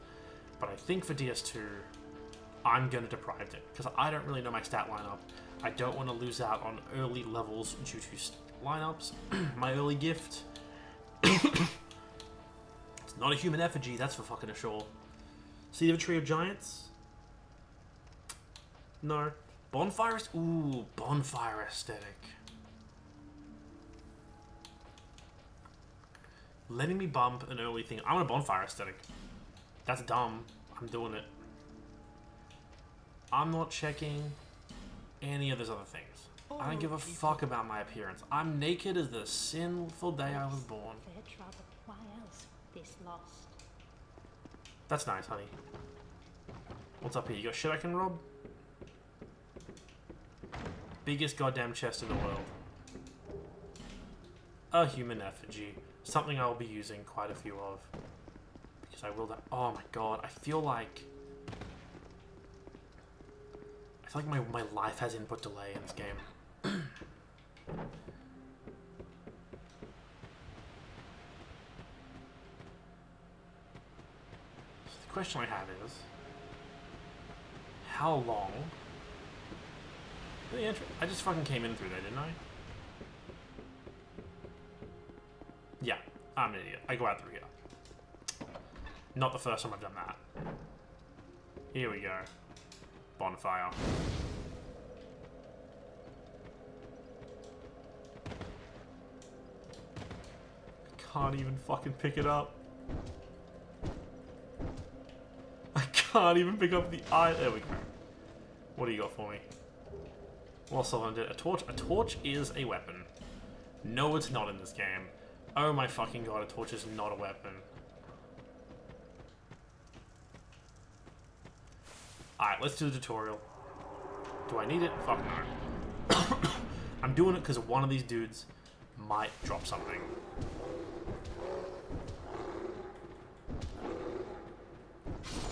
But I think for DS2, I'm going to deprive it, because I don't really know my stat lineup. I don't want to lose out on early levels due to lineups. My early gift. It's not a human effigy, that's for fucking sure. Seed of a Tree of Giants? No. Bonfire? Ooh, bonfire aesthetic. Letting me bump an early thing. I want a bonfire aesthetic. That's dumb. I'm doing it. I'm not checking any of those other things. I don't give a fuck about my appearance. I'm naked as the sinful day I was born. Why else this lost? That's nice, honey. What's up here? You got shit I can rob? Biggest goddamn chest in the world. A human effigy. Something I will be using quite a few of. Because I will... Oh my god, I feel like my life has input delay in this game. So the question I have is... How long... I just fucking came in through there, didn't I? Yeah, I'm an idiot. I go out through here. Not the first time I've done that. Here we go. Bonfire. Can't even fucking pick it up. I can't even pick up the eye. There we go. What do you got for me? Well, someone did a torch. A torch is a weapon. No, it's not in this game. Oh my fucking god, a torch is not a weapon. Alright, let's do the tutorial. Do I need it? Fuck no. I'm doing it because one of these dudes might drop something.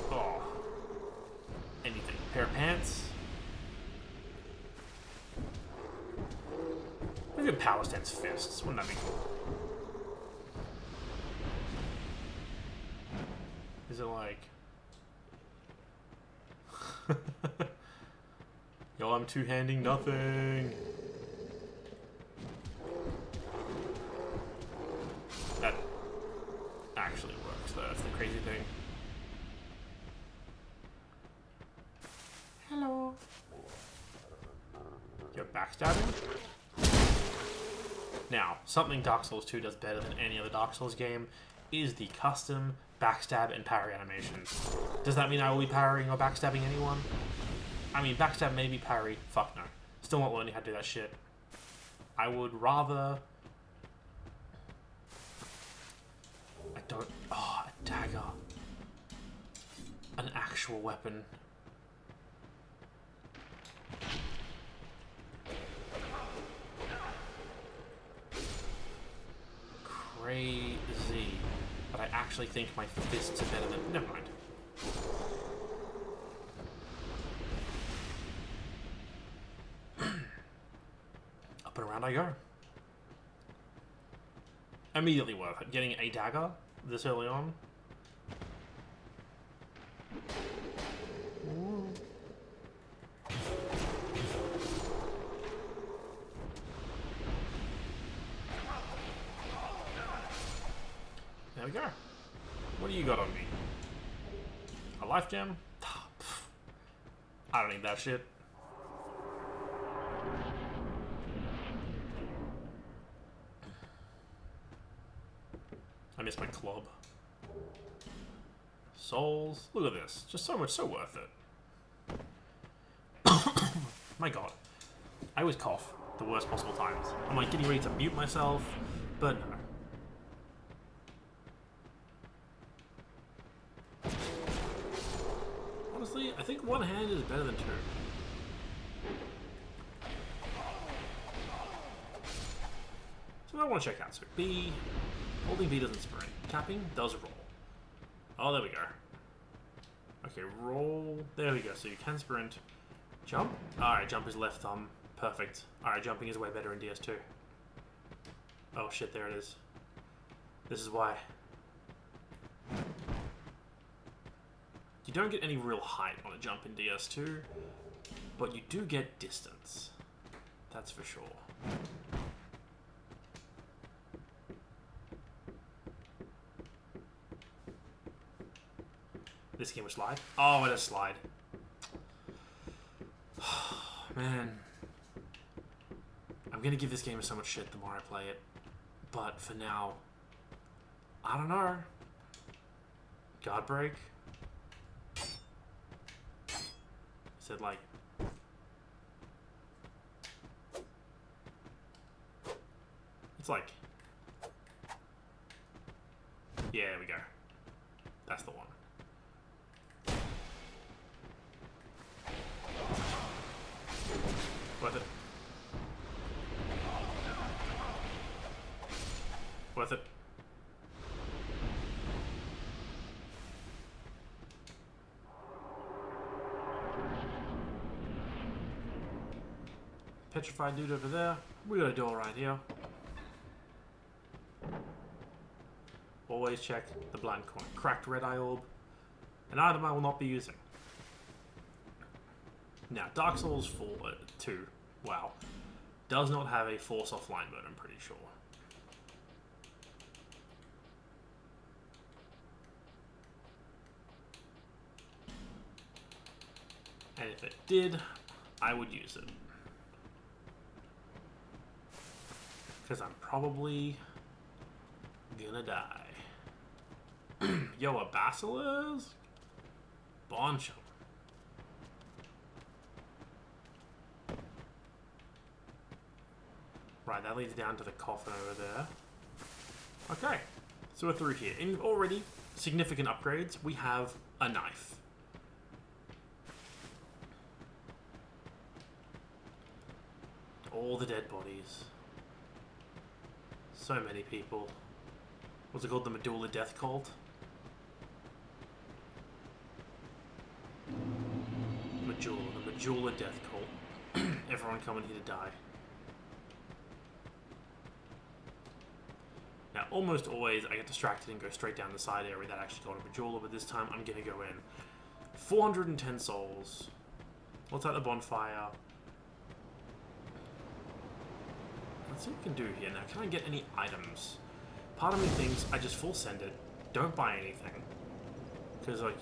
Oh. Anything. Pair of pants. Maybe a power stance fists. Wouldn't that be cool? Is it like... Yo, I'm two-handing nothing. That actually works, though. That's the crazy thing. Hello. You're backstabbing? Now, something Dark Souls 2 does better than any other Dark Souls game is the custom backstab and parry animations. Does that mean I will be parrying or backstabbing anyone? I mean, backstab, maybe parry. Fuck no. Still not learning how to do that shit. I would rather... I don't... Oh, a dagger. An actual weapon. actually think my fists are better than... Never mind. Up and around I go. Immediately worth it. Getting a dagger this early on. Ooh. There we go. What do you got on me? A life gem? I don't need that shit. I miss my club. Souls. Look at this. Just so much, so worth it. My god. I always cough the worst possible times. I'm like getting ready to mute myself, but no. Honestly, I think one hand is better than two. So I want to check out. So B, holding B doesn't sprint. Tapping does roll. Oh, there we go. Okay, roll. There we go. So you can sprint. Jump. Alright, jump is left thumb. Perfect. Alright, jumping is way better in DS2. Oh shit, there it is. This is why. You don't get any real height on a jump in DS2, but you do get distance. That's for sure. This game will slide. Oh, it does slide. Man. I'm gonna give this game so much shit the more I play it. But for now, I don't know. Guard break. Said like. It's like. Yeah, there we go. That's the one. Worth it. Worth it. Petrified dude over there. We got a door right here. Always check the blind coin. Cracked red eye orb. An item I will not be using. Now, Dark Souls 2, wow, does not have a force offline mode, I'm pretty sure. And if it did, I would use it. Because I'm probably gonna die. Yo, a basilisk? Bunch of them. Right, that leads down to the coffin over there. Okay, so we're through here. In already significant upgrades, we have a knife. All the dead bodies. So many people. What's it called? The Medulla Death Cult? The Medulla Death Cult. Everyone coming here to die. Now, almost always I get distracted and go straight down the side area that actually got a Medulla, but this time I'm going to go in. 410 souls. Let's light the bonfire. Let's see what we can do here. Now, can I get any items? Part of me thinks I just full send it. Don't buy anything. Because, like,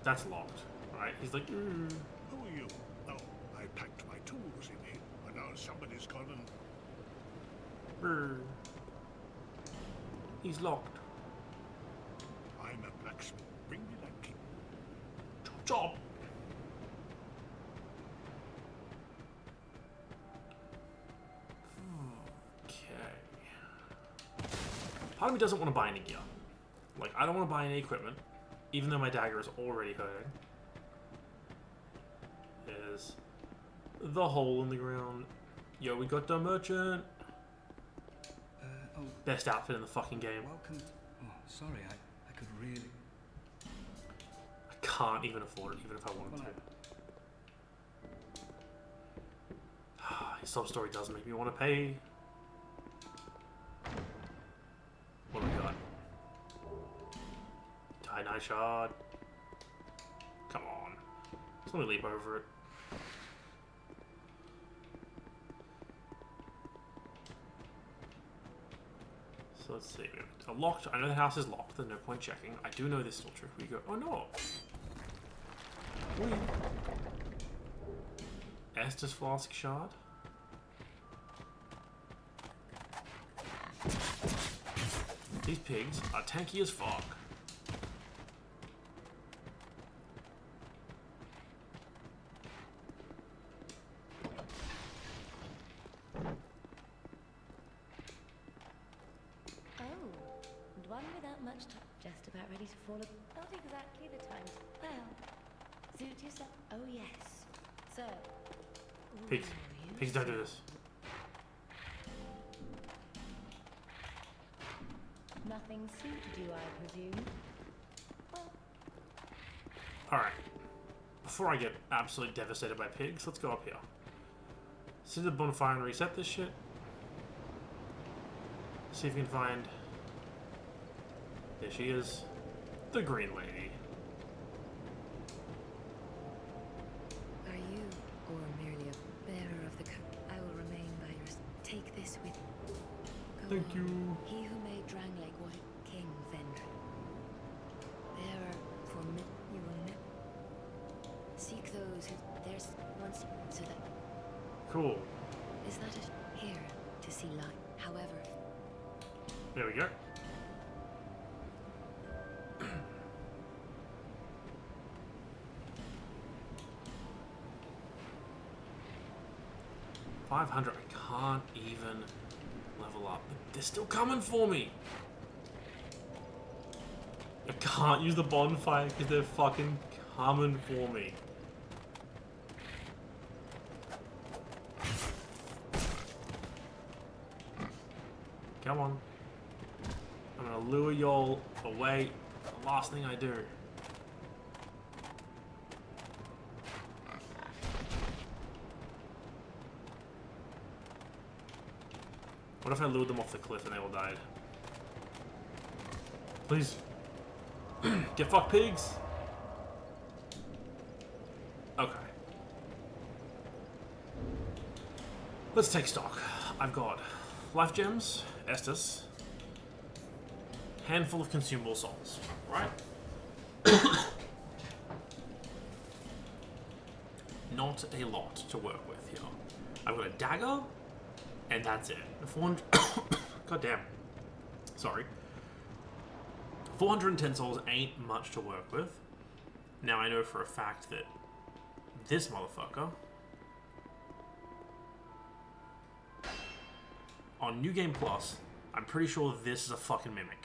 that's locked, right? He's like, Who are you? Oh, I packed my tools in here, and now somebody's gone and... He's locked. I'm a blacksmith. Bring me that key. Chop, chop. Okay. Part of me doesn't want to buy any gear. Like, I don't want to buy any equipment, even though my dagger is already hurting. There's the hole in the ground. Yo, we got the merchant. Best outfit in the fucking game. Welcome. Oh, sorry, I could really... I can't even afford it, even if I wanted to. His sub story does make me want to pay. What do we got? Tie-Night Shard. Come on. Just let me leap over it. So let's see. A locked. I know the house is locked. There's no point checking. I do know this is still true. We go. Oh no. Wait. Estus Flask Shard. These pigs are tanky as fuck. And one without much time. Just about ready to fall. Not exactly the time. Well, suit yourself. Oh yes. So. Pigs. Pigs don't do this. Nothing suited you, I presume. Well. Alright. Before I get absolutely devastated by pigs, let's go up here. Sit the bonfire and reset this shit. See if we can find... There she is. The Green Lady. Are you, or merely a bearer of the cup? I will remain by your... Take this with you. Go Thank on. you. He who made Drangleic what King Vendra. Bearer for mid... You will seek those who... There's once... So that... Cool. Is that it? Here, to see light. However... There we go. $500. I can't even level up. But they're still coming for me. I can't use the bonfire because they're fucking coming for me. Come on. I'm gonna lure y'all away. The last thing I do. What if I lured them off the cliff and they all died? Please. Get fucked, pigs! Okay. Let's take stock. I've got life gems, Estus, handful of consumable souls, right? Not a lot to work with here. I've got a dagger, and that's it. 400. God damn. Sorry. 410 souls ain't much to work with. Now I know for a fact that this motherfucker on New Game Plus, I'm pretty sure this is a fucking mimic.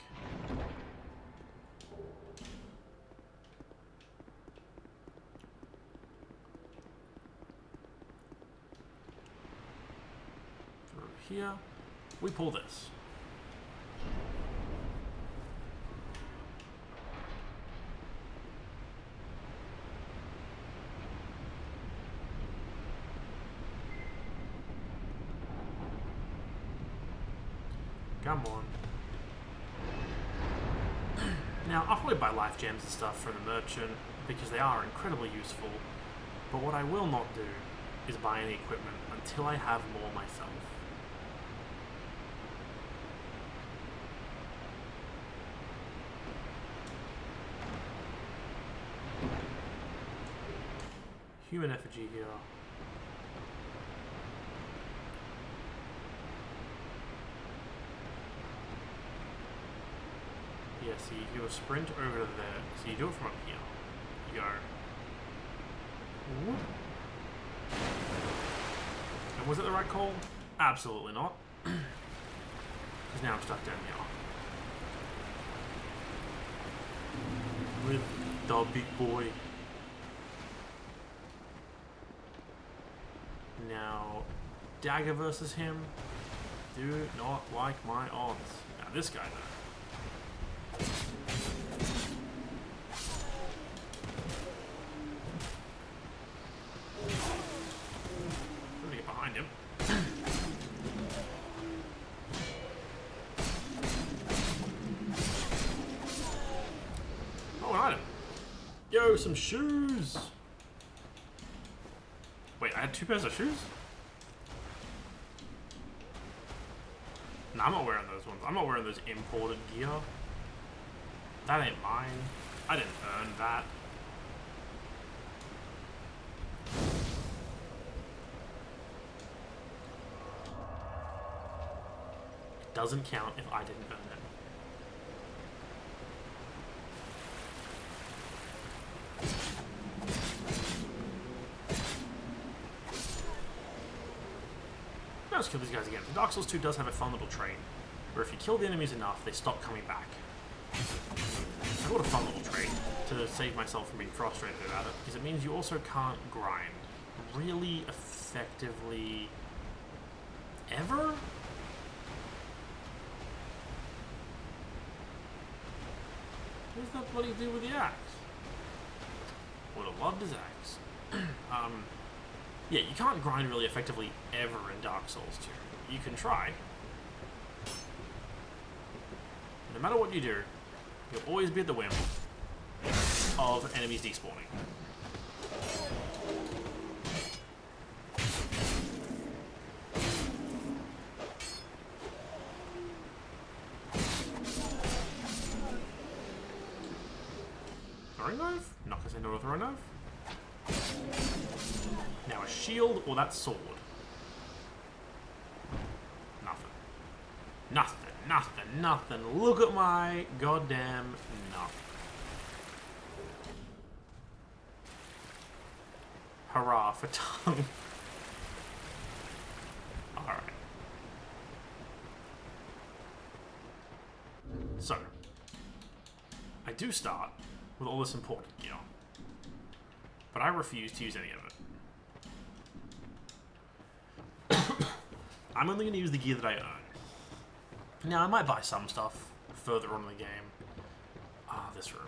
Through here, we pull this. Come on. Now, I'll probably buy life gems and stuff from the merchant because they are incredibly useful, but what I will not do is buy any equipment until I have more myself. Human effigy here. Yeah, see, you go sprint over to there. So you do it from up here. You go. Whoop. And was it the right call? Absolutely not. Because now I'm stuck down here. With the big boy. Now, dagger versus him. Do not like my odds. Now this guy though. Yo, some shoes! Wait, I had 2 pairs of shoes? Nah, I'm not wearing those ones. I'm not wearing those imported gear. That ain't mine. I didn't earn that. It doesn't count if I didn't earn it. Let's kill these guys again. Dark Souls 2 does have a fun little trait, where if you kill the enemies enough, they stop coming back. I got a fun little trait to save myself from being frustrated about it, because it means you also can't grind really effectively ever? What does that bloody do with the axe? Would have loved his axe. Yeah, you can't grind really effectively ever in Dark Souls 2. You can try. No matter what you do, you'll always be at the whim of enemies despawning. Throwing knife? Not gonna say no to throwing knife. Now a shield or that sword? Nothing. Nothing, nothing, nothing. Look at my goddamn nothing. Hurrah for tongue. Alright. So, I do start with all this important gear, but I refuse to use any of it. I'm only going to use the gear that I own. Now, I might buy some stuff further on in the game. Ah, this room.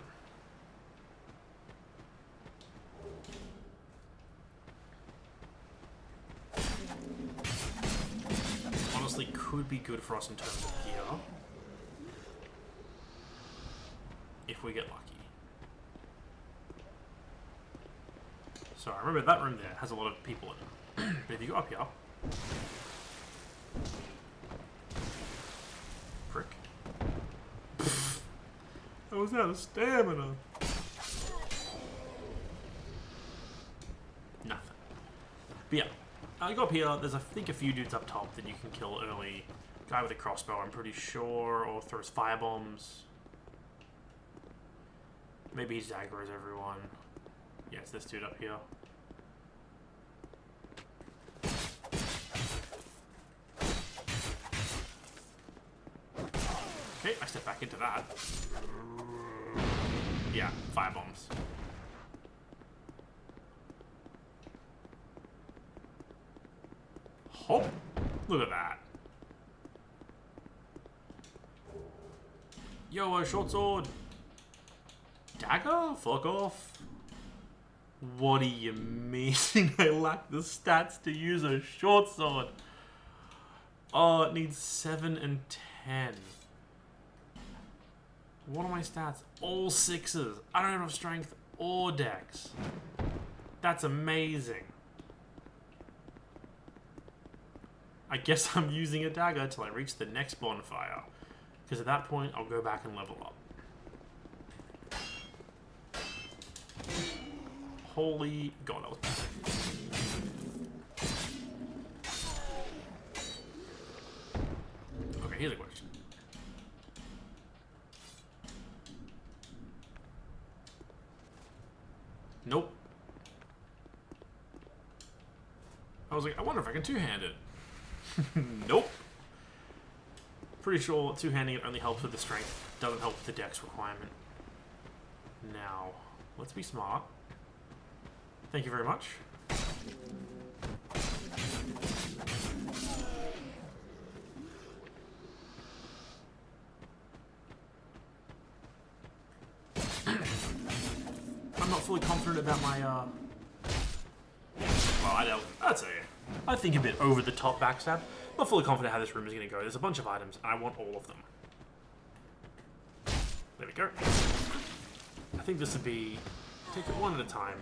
Honestly, could be good for us in terms of gear. If we get lucky. So, I remember that room there has a lot of people in it. But if you go up here... Frick. I was out of stamina. Nothing. But yeah, I go up here. There's, I think, a few dudes up top that you can kill early. Guy with a crossbow, I'm pretty sure, or throws firebombs. Maybe he daggers everyone. Yeah, it's this dude up here. Okay, I step back into that. Yeah, firebombs. Hop! Look at that. Yo, a short sword. Dagger? Fuck off. What do you mean? I lack the stats to use a short sword. Oh, it needs 7 and 10. What are my stats? All 6s. I don't have strength or dex. That's amazing. I guess I'm using a dagger till I reach the next bonfire. Because at that point, I'll go back and level up. Holy God, that was perfect. Okay, here's a question. Nope. I was like, I wonder if I can two-hand it. Nope. Pretty sure two-handing it only helps with the strength. Doesn't help with the dex requirement. Now, let's be smart. Thank you very much. I'm not fully confident about my, well, I don't, I'd say I think a bit over the top backstab. I'm not fully confident how this room is going to go. There's a bunch of items, and I want all of them. There we go. I think this would be Take it one at a time.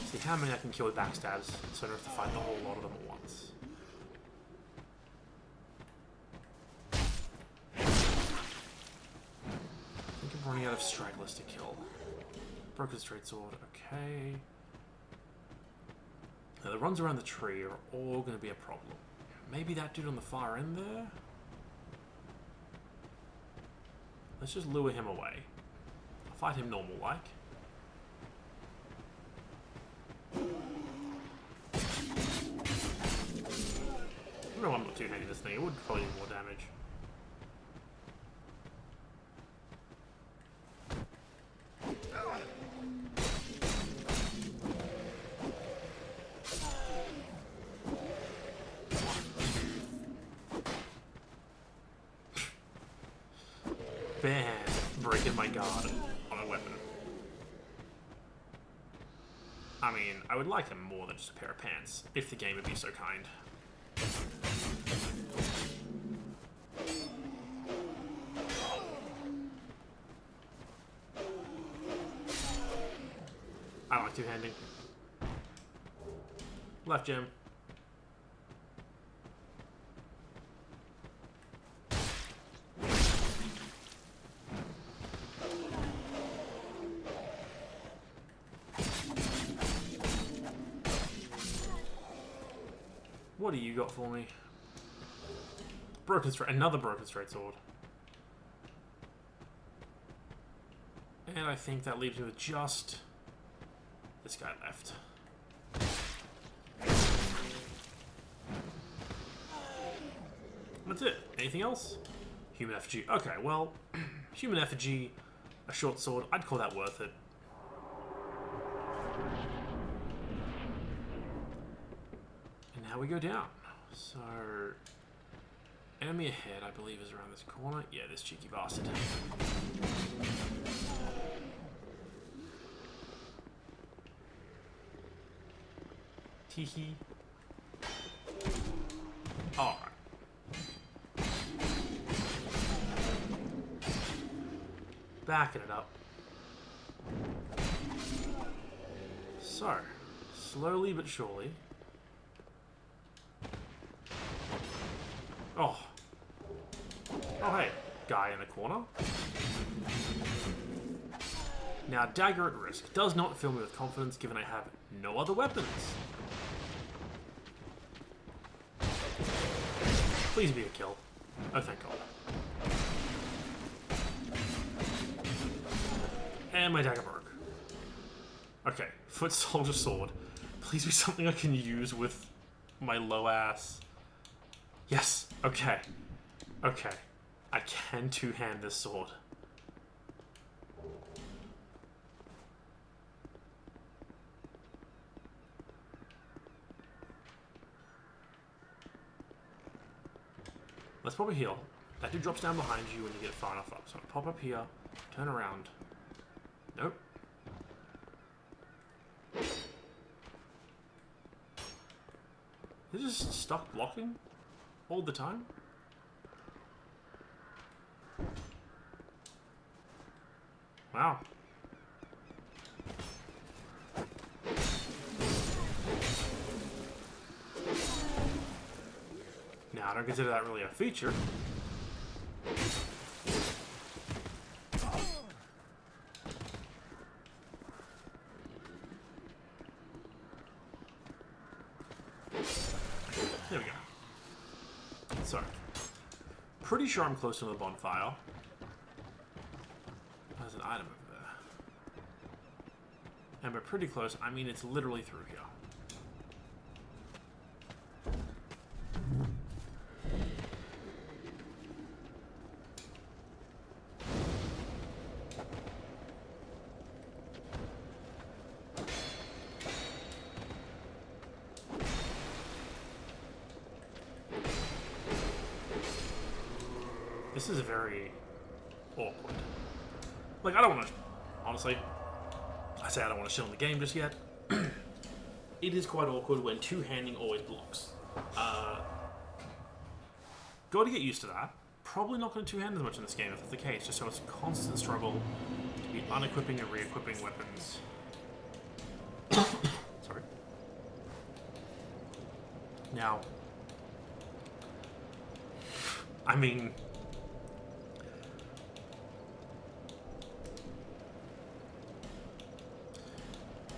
See how many I can kill with backstabs, so I don't have to fight a whole lot of them at once. I think I'm running out of stragglers to kill. Broken straight sword, okay. Now the runs around the tree are all going to be a problem. Maybe that dude on the far end there? Let's just lure him away. I'll fight him normal-like. I don't know why I'm not two-handing this thing. It would probably do more damage. Bad breaking my guard on a weapon. I mean, I would like them more than just a pair of pants, if the game would be so kind. I don't like two-handing. Left gem. What do you got for me? Another broken straight sword. And I think that leaves me with just this guy left. That's it. Anything else? Human effigy. Okay, well, human effigy, a short sword, I'd call that worth it. And now we go down. So, enemy ahead, I believe, is around this corner. Yeah, this cheeky bastard. Teehee. Alright. Backing it up. So, slowly but surely. Oh. Oh, hey. Guy in the corner. Now, dagger at risk does not fill me with confidence given I have no other weapons. Please be a kill. Oh, thank God. And my dagger broke. Okay, foot soldier sword. Please be something I can use with my low ass. Yes, okay. Okay. I can two-hand this sword. Let's probably heal. That dude drops down behind you when you get far enough up. So pop up here, turn around. Nope. Is it just stuck blocking all the time? Wow. Now, I don't consider that really a feature. There we go. So, pretty sure I'm close to the bonfire. There's an item over there. And by pretty close, I mean it's literally through here. This is very awkward. Like, I don't want to... Honestly, I say I don't want to shit on the game just yet. It is quite awkward when two-handing always blocks. Got to get used to that. probably not going to two-hand as much in this game if that's the case, just so it's a constant struggle to be unequipping and re-equipping weapons. Sorry. Now, I mean,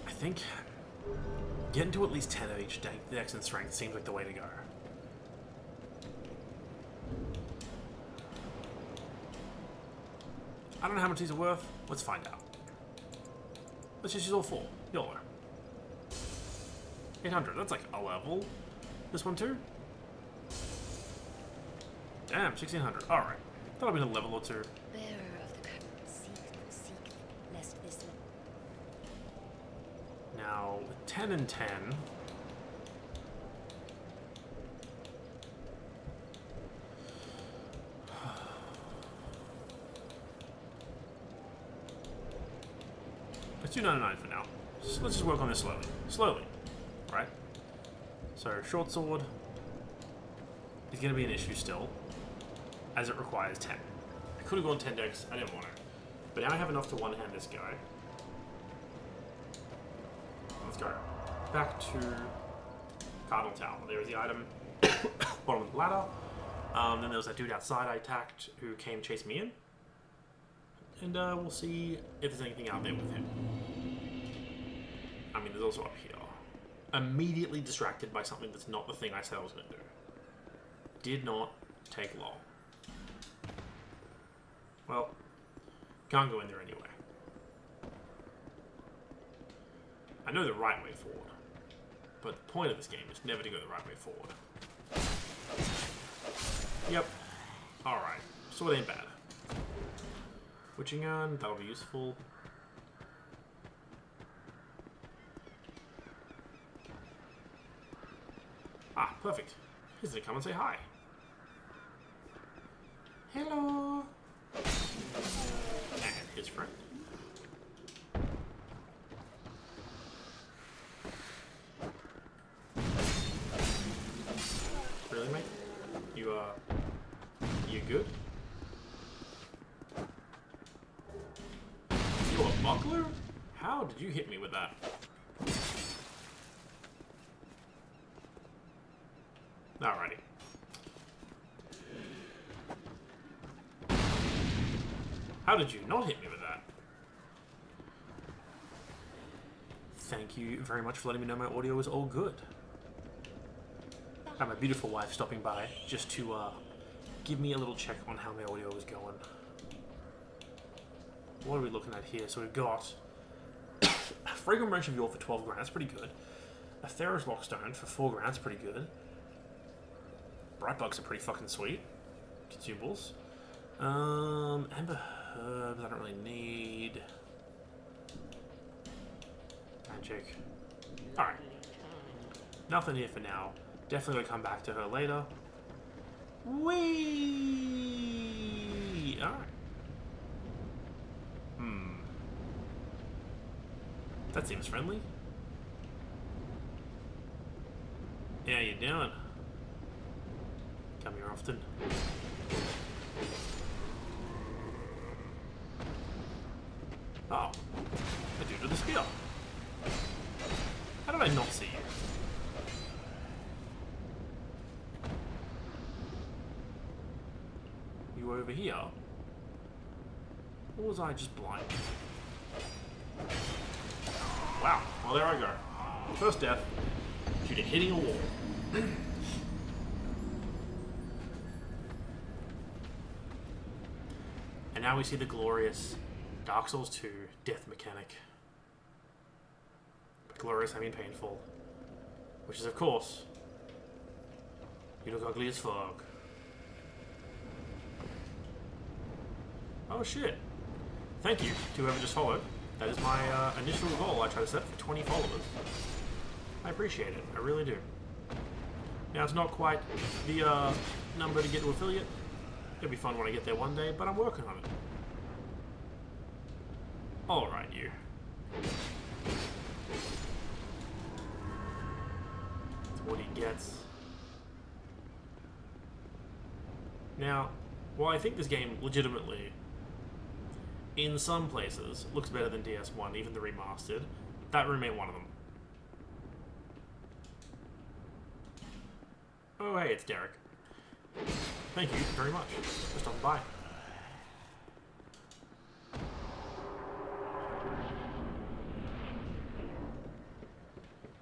I think getting to at least 10 of each dex and strength seems like the way to go. I don't know how much these are worth. Let's find out. Let's just use all 4. YOLO. 800. That's like a level. This one too? Damn, 1600. Alright. That'll be a level or 2. Bearer of the curtain, seek, lest this. Now, 10 and 10. Let's do 99 for now. So let's just work on this slowly. Slowly. Right? So, short sword is going to be an issue still, as it requires 10. I could have gone 10 decks, I didn't want to. But now I have enough to one-hand this guy. Let's go. Back to Cardinal Tower. There's the item, bottom of the ladder. Then there was that dude outside I attacked who came chase me in. And we'll see if there's anything out there with him. I mean, there's also up here. Immediately distracted by something that's not the thing I said I was going to do. Did not take long. Well, can't go in there anyway. I know the right way forward. But the point of this game is never to go the right way forward. Yep. Alright. So it ain't bad. Witching Urn, that'll be useful. Ah, perfect. He's gonna come and say hi. Hello. And his friend. Really, mate? You good? You a buckler? How did you hit me with that? Alrighty. How did you not hit me with that? Thank you very much for letting me know my audio is all good. I have my beautiful wife stopping by just to give me a little check on how my audio is going. What are we looking at here? So we've got a Fragrant Branch of Yore for 12 grand, that's pretty good. A Theros Lockstone for 4 grand, that's pretty good. Bright Bugs are pretty fucking sweet. Consumables. Amber Herbs, I don't really need. Magic. Alright. Nothing here for now. Definitely gonna come back to her later. Whee! Alright. That seems friendly. How you doing? Come here often. Oh. A dude with a spear. How did I not see you? You were over here? Or was I just blind? Wow. Well, there I go. First death due to hitting a wall. And now we see the glorious Dark Souls 2 death mechanic. By glorious, I mean painful. Which is, of course, you look ugly as fuck. Oh shit. Thank you to whoever just followed. That is my initial goal I try to set for 20 followers. I appreciate it. I really do. Now, it's not quite the number to get to affiliate. It'll be fun when I get there one day, but I'm working on it. Alright, you. That's what he gets. Now, Well, I think this game legitimately, in some places, looks better than DS1, even the remastered. That room ain't one of them. Oh, hey, it's Derek. Thank you very much for stopping by.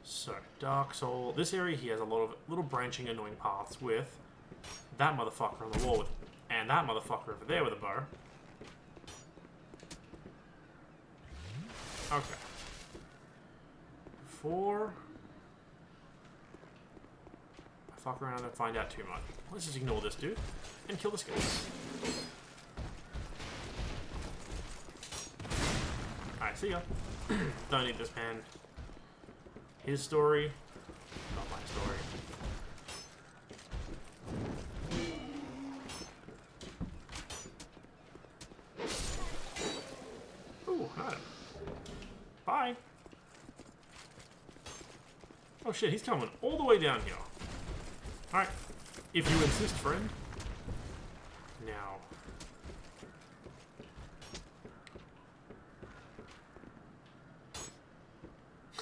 So, Dark Soul. This area here has a lot of little branching, annoying paths with that motherfucker on the wall and that motherfucker over there with a bow. Okay. Before I fuck around and find out too much, let's just ignore this dude and kill this guy. Alright, see ya. Don't need this man. His story, not my story. Ooh, hi. Bye. Oh shit, he's coming all the way down here. Alright, if you insist, friend. Now.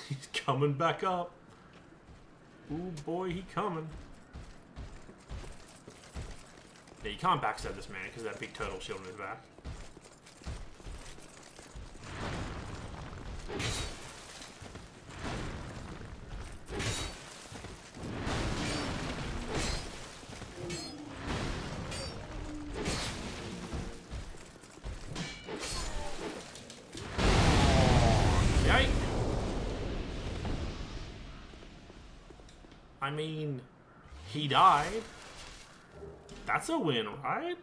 He's coming back up. Ooh boy, he coming. Yeah, you can't backstab this man because of that big turtle shield on his back. Okay. I mean, he died. That's a win, right?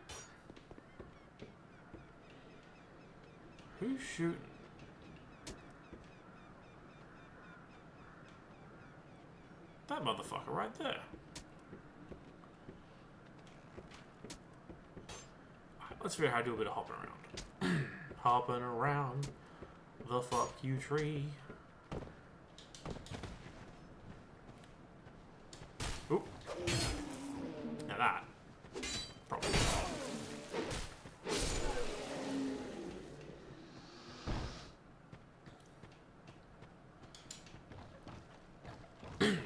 Who's shooting? That motherfucker right there. Let's figure out how to do a bit of hopping around. Hopping around the fuck you tree. Oop. Now that. Probably.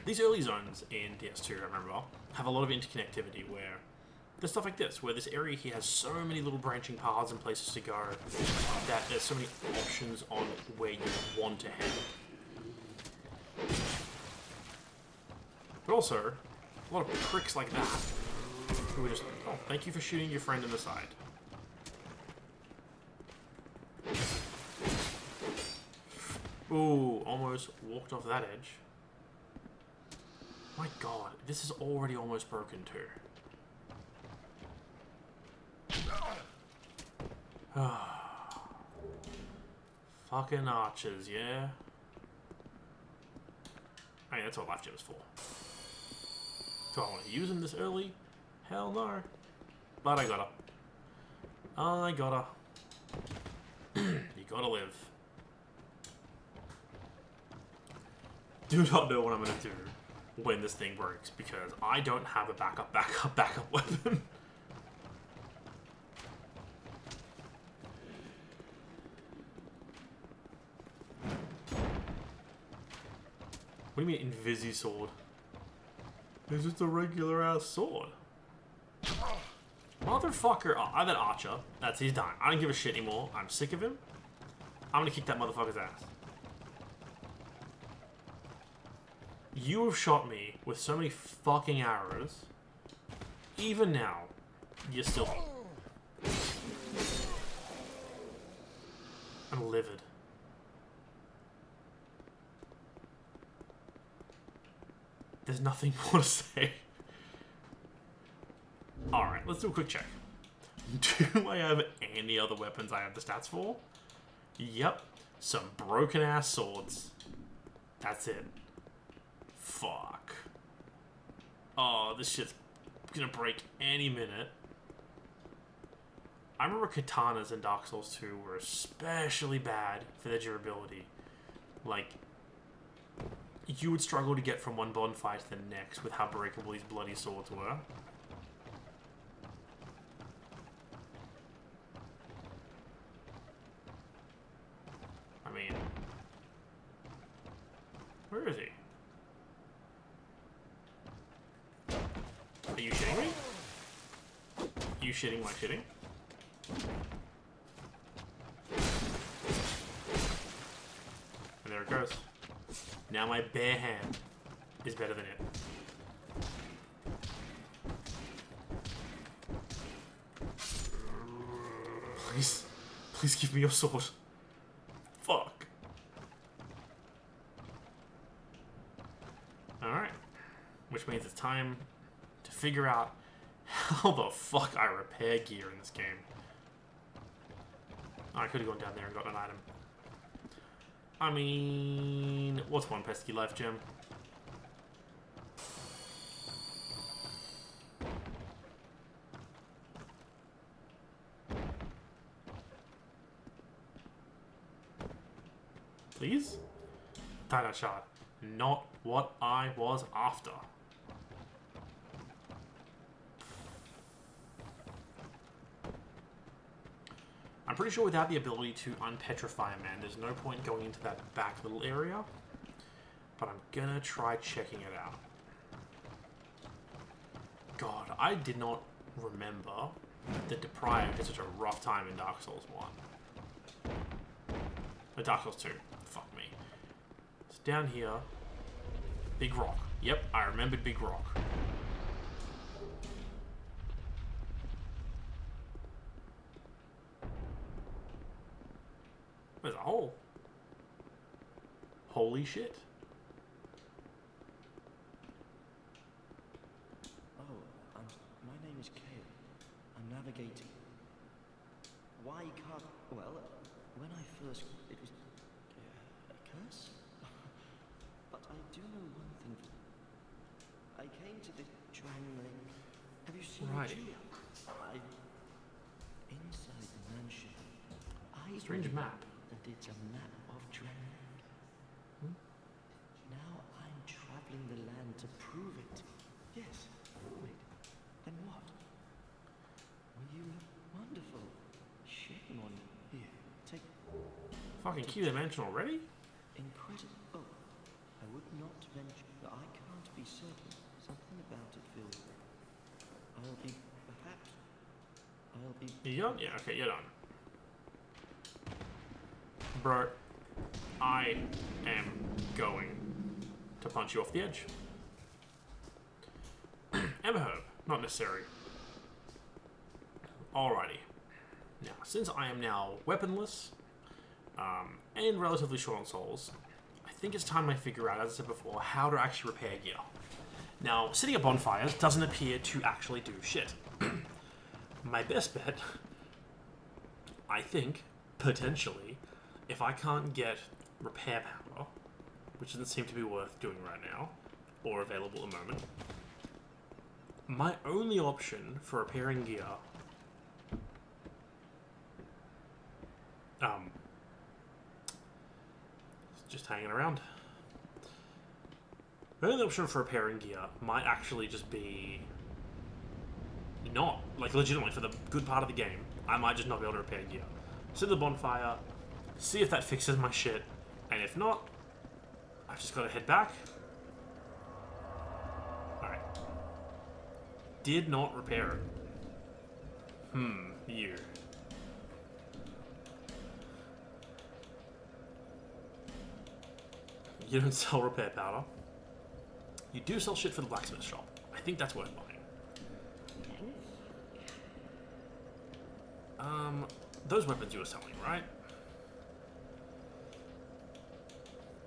These early zones in DS2, I remember, have a lot of interconnectivity where there's stuff like this, where this area here has so many little branching paths and places to go that there's so many options on where you want to head. But also, a lot of pricks like that who are just, oh, thank you for shooting your friend in the side. Ooh, almost walked off that edge. My god, this is already almost broken too. Fucking archers, yeah? I mean, that's what life gem is for. Do I want to use them this early? Hell no. But I gotta. I gotta. You gotta live. Do not know what I'm gonna do when this thing breaks, because I don't have a backup weapon. What do you mean, Invisi sword? It's just a regular ass sword. Motherfucker. Oh, that archer. He's done. I don't give a shit anymore. I'm sick of him. I'm gonna kick that motherfucker's ass. You have shot me with so many fucking arrows. Even now, you're still... I'm livid. There's nothing more to say. Alright, let's do a quick check. Do I have any other weapons I have the stats for? Yep. Some broken ass swords. That's it. Fuck. Oh, this shit's gonna break any minute. I remember katanas in Dark Souls 2 were especially bad for their durability. Like, you would struggle to get from one bonfire to the next with how breakable these bloody swords were. you shitting like shitting? And there it goes. Now my bare hand is better than it. Please. Please give me your sword. Fuck. Alright. Which means it's time to figure out how the fuck I repair gear in this game. Oh, I could have gone down there and got an item. I mean, what's one pesky life gem? Please? Titanite shard. Not what I was after. I'm pretty sure without the ability to unpetrify a man, there's no point going into that back little area. But I'm gonna try checking it out. God, I did not remember that Deprived had such a rough time in Dark Souls 1. Dark Souls 2. Fuck me. It's down here. Big rock. Yep, I remembered Big Rock. There's a hole. Holy shit. Oh, my name is Kale. I'm navigating. Why can't... Well, when I first... It was... a curse? But I do know one thing. I came to the Drang Lake. Have you seen Right. it too? Inside the mansion. Strange believe map. That it's a map of Drang Lake. Now I'm traveling the land to prove it. Yes. Wait. Then what? Well, you look wonderful. Shame on you. Here, take... Fucking key dimension already? Incredible. Oh, I would not venture. I can't be certain. Something about it feels... I'll be... Perhaps... I'll be... You done? Yeah, okay, you're done. Bro, I am going to punch you off the edge. Ember Herb, not necessary. Alrighty. Now, since I am now weaponless, and relatively short on souls, I think it's time I figure out, as I said before, how to actually repair gear. Now, setting up bonfires doesn't appear to actually do shit. My best bet, I think, potentially, if I can't get repair power, which doesn't seem to be worth doing right now, or available at the moment, my only option for repairing gear just hanging around. The only option for repairing gear might actually just be not, like legitimately for the good part of the game, I might just not be able to repair gear. Set the bonfire, see if that fixes my shit, and if not, I've just got to head back. Alright. Did not repair it. You. You don't sell repair powder. You do sell shit for the blacksmith shop. I think that's worth buying. Those weapons you were selling, right?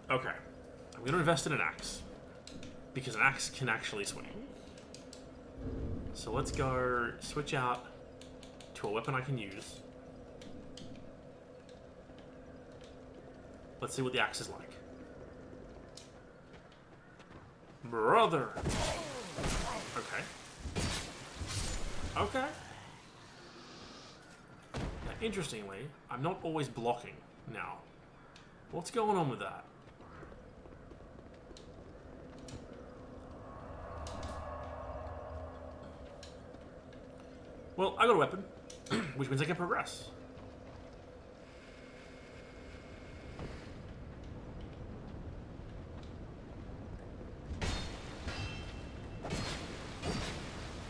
Okay. I'm going to invest in an axe. Because an axe can actually swing. So let's go switch out to a weapon I can use. Let's see what the axe is like. Brother! Okay. Okay. Now, interestingly, I'm not always blocking now. What's going on with that? Well, I got a weapon, which means I can progress.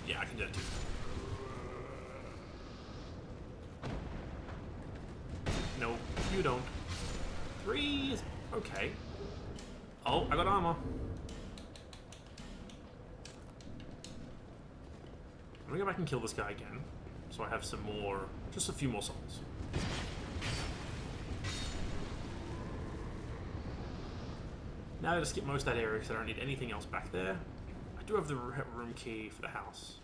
Yeah, I can do it too. You don't. 3 is okay. Oh, I got armor. I'm gonna go back and kill this guy again, so I have some more, just a few more souls. Now I gotta skip most of that area because I don't need anything else back there. I do have the room key for the house.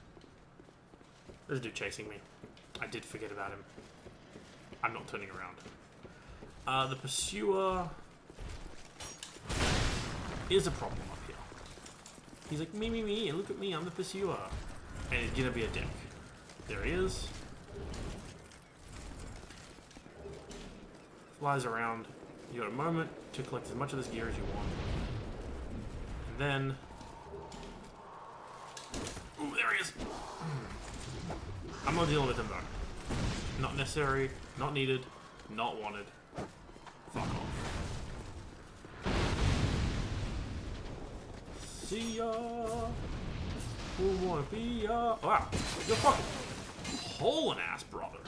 There's a dude chasing me. I did forget about him. I'm not turning around. The pursuer is a problem up here. He's like, me, look at me, I'm the pursuer. And he's gonna be a dick. There he is. Flies around. You got a moment to collect as much of this gear as you want. And then... Ooh, there he is! I'm not dealing with him though. Not necessary, not needed, not wanted. Fuck off. See ya! Who wanna be ya? Wow, you're fucking hauling ass, brother.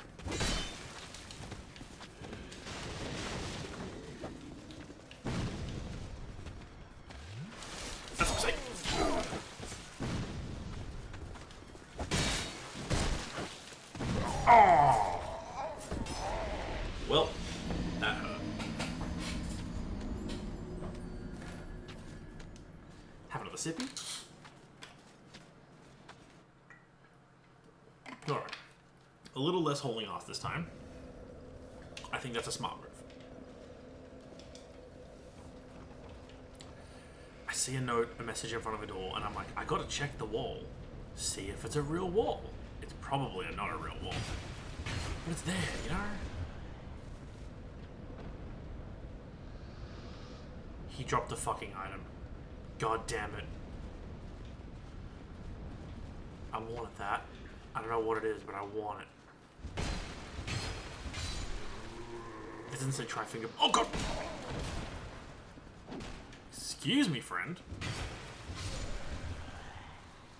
That's what I'm saying. Oh! Well, that hurt. Have another sippy. Alright. A little less holding off this time. I think that's a smart move. I see a note, a message in front of a door, and I'm like, I gotta check the wall. See if it's a real wall. It's probably not a real wall. But it's there, you know? He dropped the fucking item. God damn it. I wanted that. I don't know what it is, but I want it. It doesn't say try finger. Oh god! Excuse me, friend.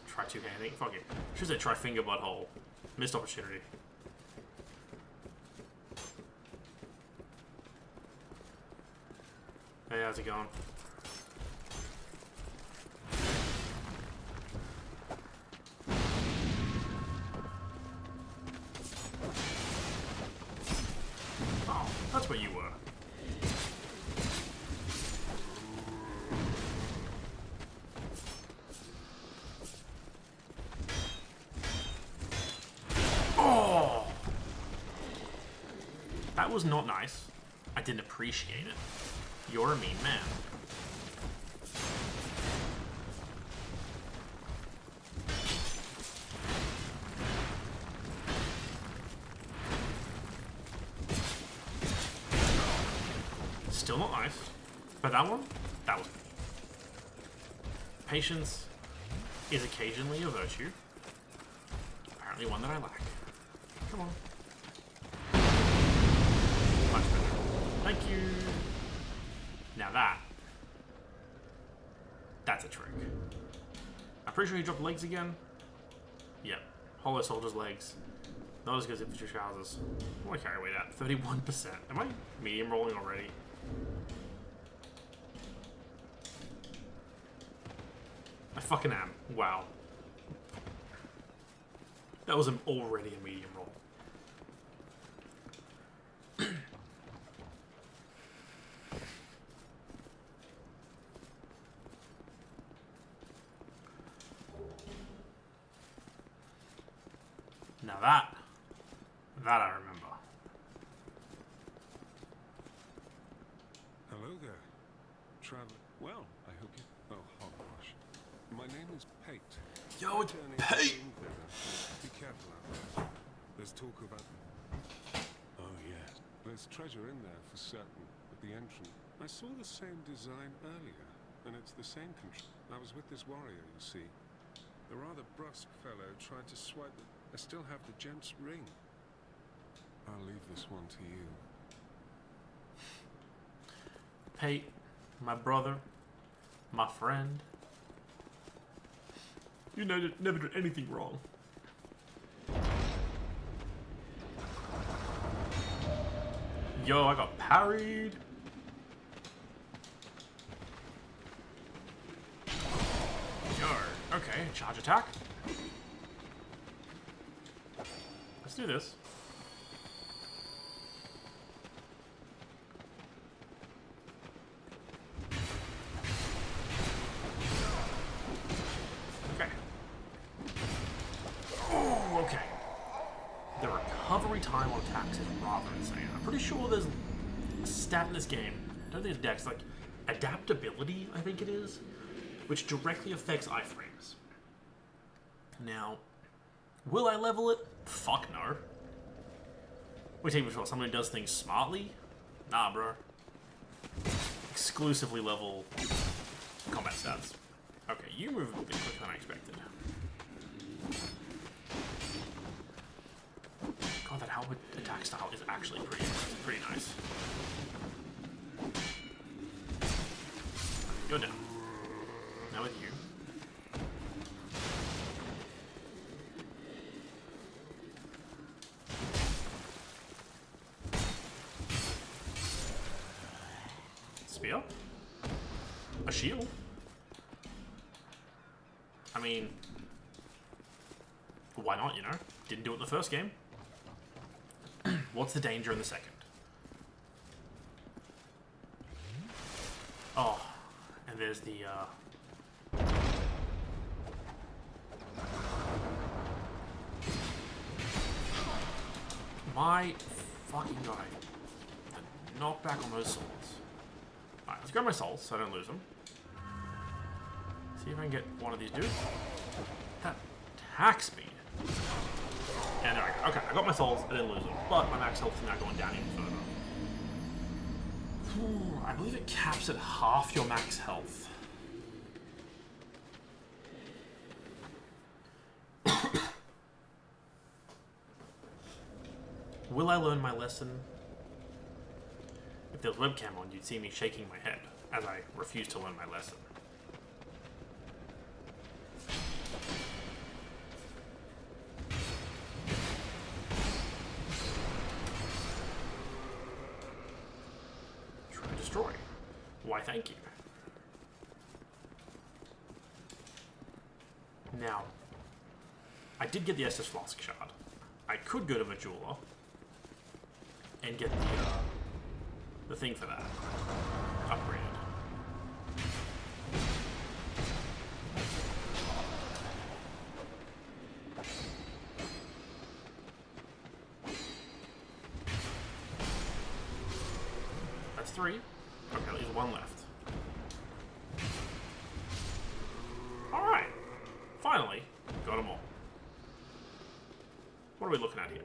Try two-handing. Fuck it. Should say try finger butthole. Missed opportunity. Hey, how's it going? Oh, that's where you were. Oh! That was not nice. I didn't appreciate it. You're a mean man. Still not nice. But that one? That was good. Patience is occasionally a virtue. Apparently one that I lack. Come on. Much better. Thank you. Now that's a trick. I'm pretty sure he dropped legs again. Yep. Hollow Soldier's legs. Not as good as infantry trousers. What do I carry weight at? 31%. Am I medium rolling already? I fucking am. Wow. That was already a medium roll. Now that I remember. Hello there, traveler. Well, I hope you. Oh, hogwash. My name is Pate. Yo, it's Returning Pate! from England. Be careful out there. There's talk about. Oh yes, there's treasure in there for certain. At the entrance, I saw the same design earlier, and it's the same control. I was with this warrior, you see. The rather brusque fellow tried to swipe the... I still have the gent's ring. I'll leave this one to you. Pate, my brother, my friend. You never did anything wrong. Yo, I got parried. Yo, okay, charge attack. Let's do this. Okay. Oh, okay. The recovery time on attacks is rather insane. I'm pretty sure there's a stat in this game. I don't think it's dex, like adaptability, I think it is, which directly affects iframes. Now, will I level it? Fuck no. We take before someone who does things smartly? Nah, bro. Exclusively level combat stats. Okay, you move a bit quicker than I expected. God, that helmet attack style is actually pretty nice. You're down. Now with you. Spear? A shield? I mean, why not, you know? Didn't do it in the first game. What's the danger in the second? Oh, and there's the, my fucking god. The knockback on those souls. Alright, let's grab my souls so I don't lose them. See if I can get one of these dudes. That attack speed. And there I go. Okay, I got my souls, I didn't lose them. But my max health is now going down even further. Ooh, I believe it caps at half your max health. Will I learn my lesson? If there was webcam on, you'd see me shaking my head as I refuse to learn my lesson. Try to destroy. Why, thank you. Now, I did get the Estus Flask Shard. I could go to the jeweler and get the thing for that upgraded. That's 3. Okay, there's 1 left. Alright. Finally, got them all. What are we looking at here?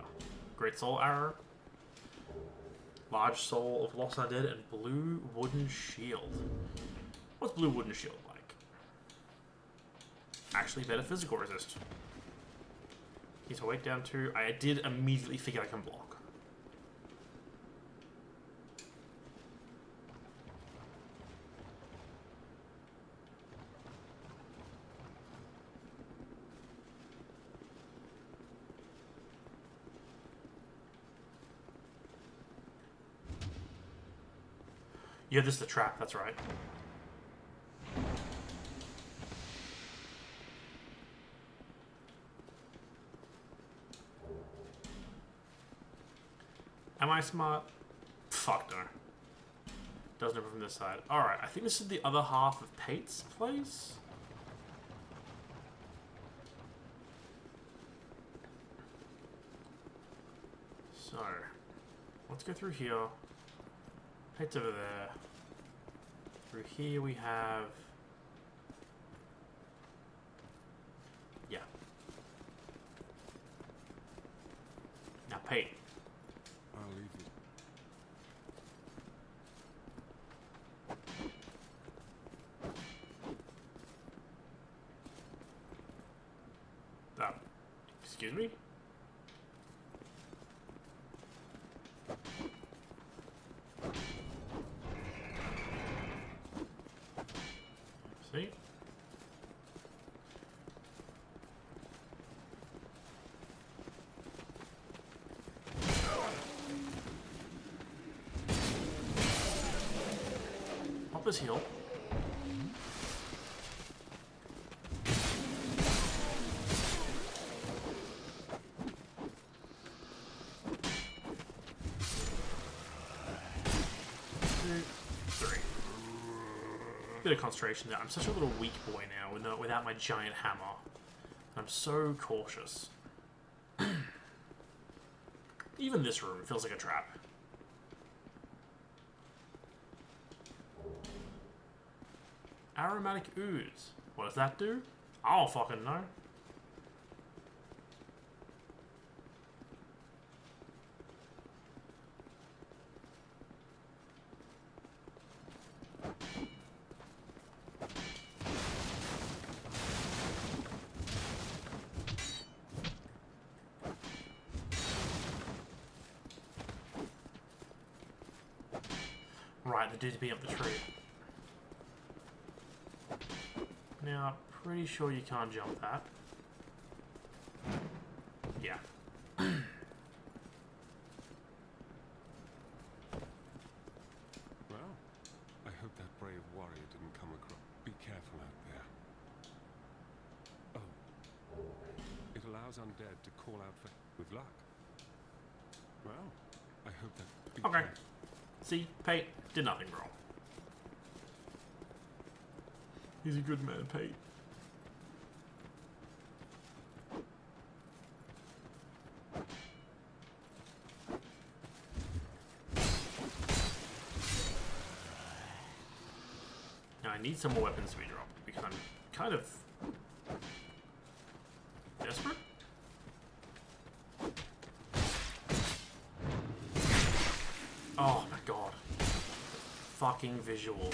Great Soul Arrow, Large Soul of Lost Undead, and Blue Wooden Shield. What's Blue Wooden Shield like? Actually better physical resist. He's weight down 2. I did immediately figure I can block. Yeah, this is the trap, that's right. Am I smart? Fuck no. Doesn't open from this side. Alright, I think this is the other half of Pate's place. So, let's go through here. Pate's over there. Through here we have... Yeah. Now, Pate. I'll leave you. Excuse me? See? up his heal. Bit of concentration there. I'm such a little weak boy now without my giant hammer. I'm so cautious. Even this room feels like a trap. Aromatic ooze. What does that do? I don't fucking know. Right, the dude's being up the tree. Now, pretty sure you can't jump that. Yeah. Well, I hope that brave warrior didn't come across. Be careful out there. Oh. It allows undead to call out for... with luck. Well, I hope that... Be Okay. careful. See, Pate did nothing wrong. He's a good man, Pate. Now I need some more weapons to be dropped because I'm kind of desperate. Oh my god. Fucking visual.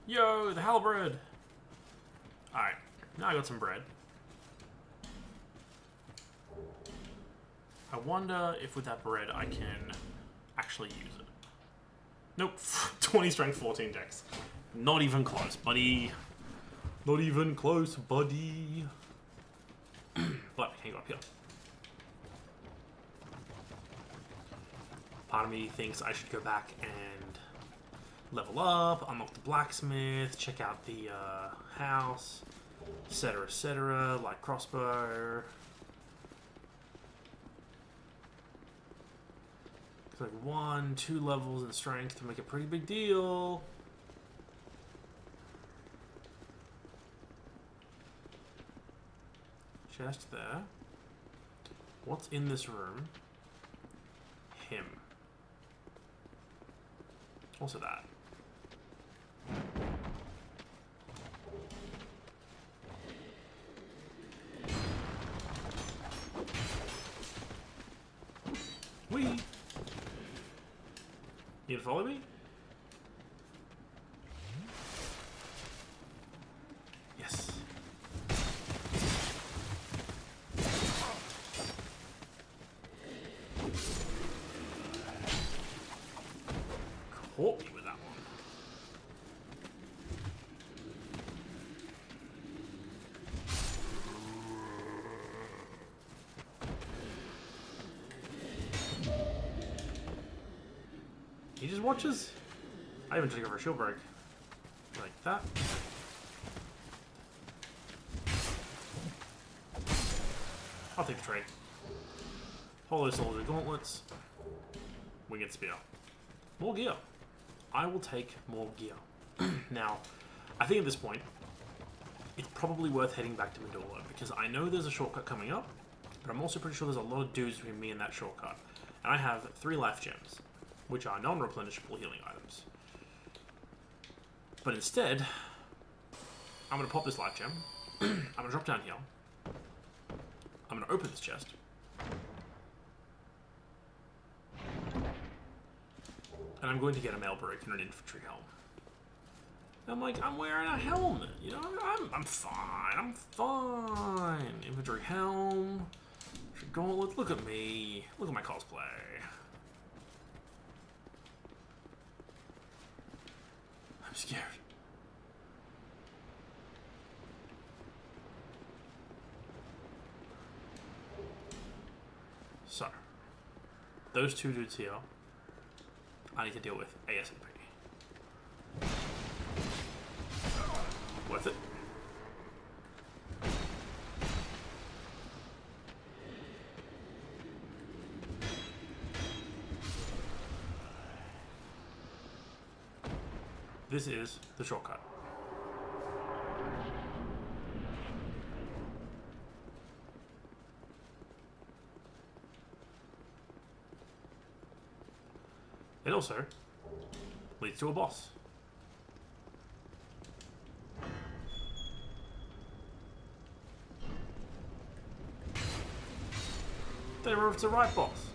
Yo, the halberd! Alright, now I got some bread. I wonder if with that bread I can actually use it. Nope, 20 strength, 14 dex. Not even close, buddy. Not even close, buddy. But I can go up here. Part of me thinks I should go back and level up, unlock the blacksmith, check out the house, etc., like crossbow. It's like 1, 2 levels in strength to make a pretty big deal. Chest there. What's in this room? Him. Also that. Whee! You gonna follow me? Yes. Caught me with that one. He just watches. I even took over a shield break. Like that. I'll take the trade. Hollow soldier gauntlets. Winged spear. More gear. I will take more gear. Now, I think at this point, it's probably worth heading back to Medola because I know there's a shortcut coming up, but I'm also pretty sure there's a lot of dudes between me and that shortcut. And I have 3 life gems, which are non-replenishable healing items. But instead, I'm going to pop this life gem. I'm going to drop down here. I'm going to open this chest. And I'm going to get a mail break and an infantry helm. And I'm like, I'm wearing a helmet. You know, I'm fine. I'm fine. Infantry helm. Gauntlet. Look at me. Look at my cosplay. I'm scared. those two dudes here I need to deal with ASAP. Worth it. This is the shortcut. It also leads to a boss. Don't remember if it's the right boss.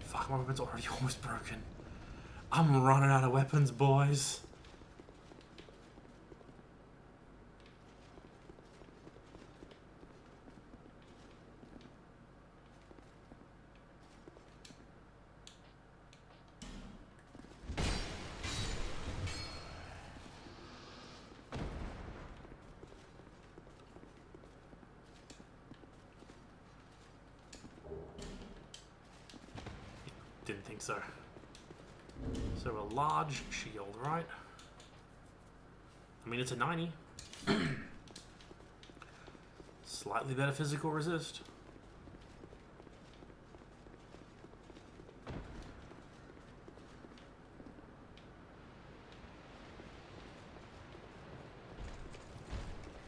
Fuck, my weapon's already almost broken. I'm running out of weapons, boys. Didn't think so. So a large shield, right? I mean, it's a 90. Slightly better physical resist.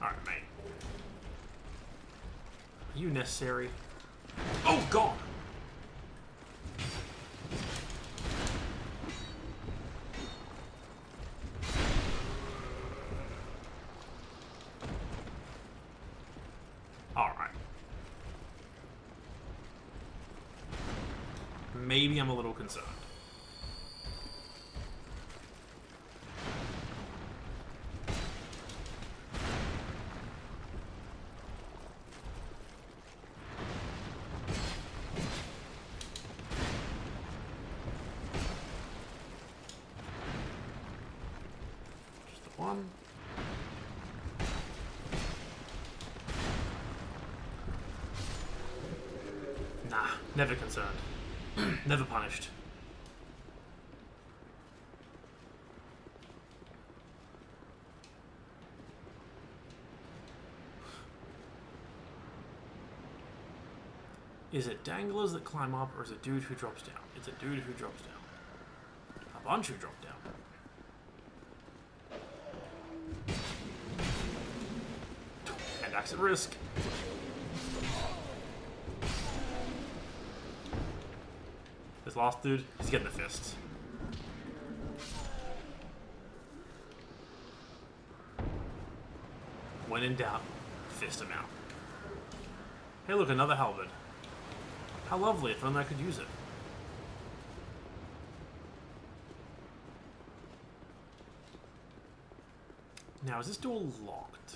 Alright, mate. Are you necessary? Oh, God! Maybe I'm a little concerned. Just the one. Nah, never concerned. Never punished. Is it danglers that climb up, or is it a dude who drops down? It's a dude who drops down. A bunch who drop down. And acts at risk. This last dude, he's getting the fists. When in doubt, fist him out. Hey look, another halberd. How lovely, if only I could use it. Now, is this door locked?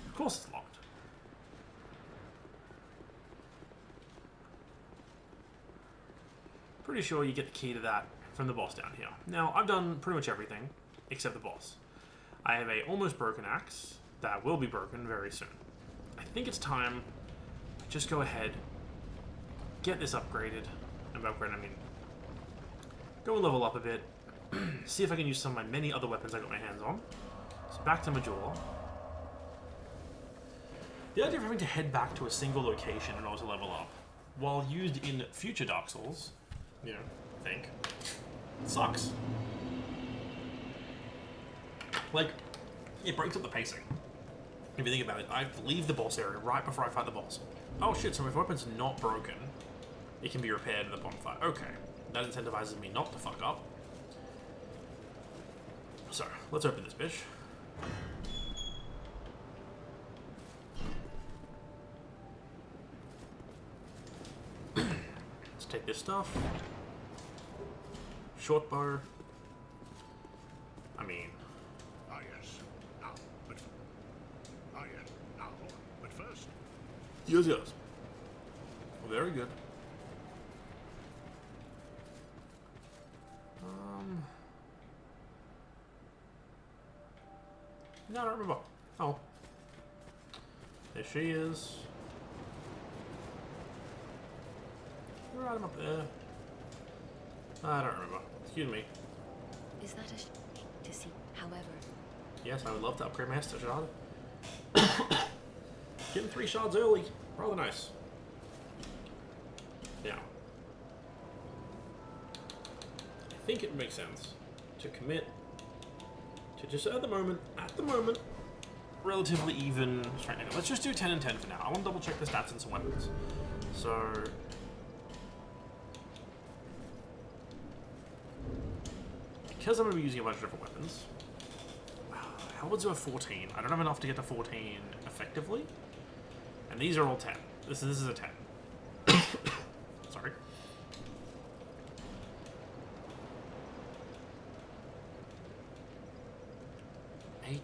Of course it's locked. Pretty sure you get the key to that from the boss down here. Now, I've done pretty much everything except the boss. I have a almost broken axe that will be broken very soon. I think it's time to just go ahead, get this upgraded, and by upgrade I mean go and level up a bit, see if I can use some of my many other weapons I got my hands on. So back to Majula. The idea of having to head back to a single location in order to level up, while used in future Dark Souls, you know, think, sucks. Like, it breaks up the pacing. If you think about it, I leave the boss area right before I fight the boss. Oh shit, so if weapon's not broken, it can be repaired in the bonfire. Okay, that incentivizes me not to fuck up. So, let's open this bitch. Let's take this stuff. Short bow. I mean... Ah, yes. Now, but... Ah, yes. Now, but first... Yes, yes. Very good. No, I don't remember. Oh. There she is. another item up there? I don't remember. Excuse me. Is that to see? However, Yes, I would love to upgrade my Hester shard. Getting 3 shards early. Rather nice. Now, I think it makes sense to commit to just at the moment, Relatively even strength. Let's just do 10 and 10 for now. I want to double check the stats and some weapons. So, because I'm going to be using a bunch of different weapons, Halberds are 14. I don't have enough to get to 14 effectively. And these are all 10. This is a 10. Sorry. B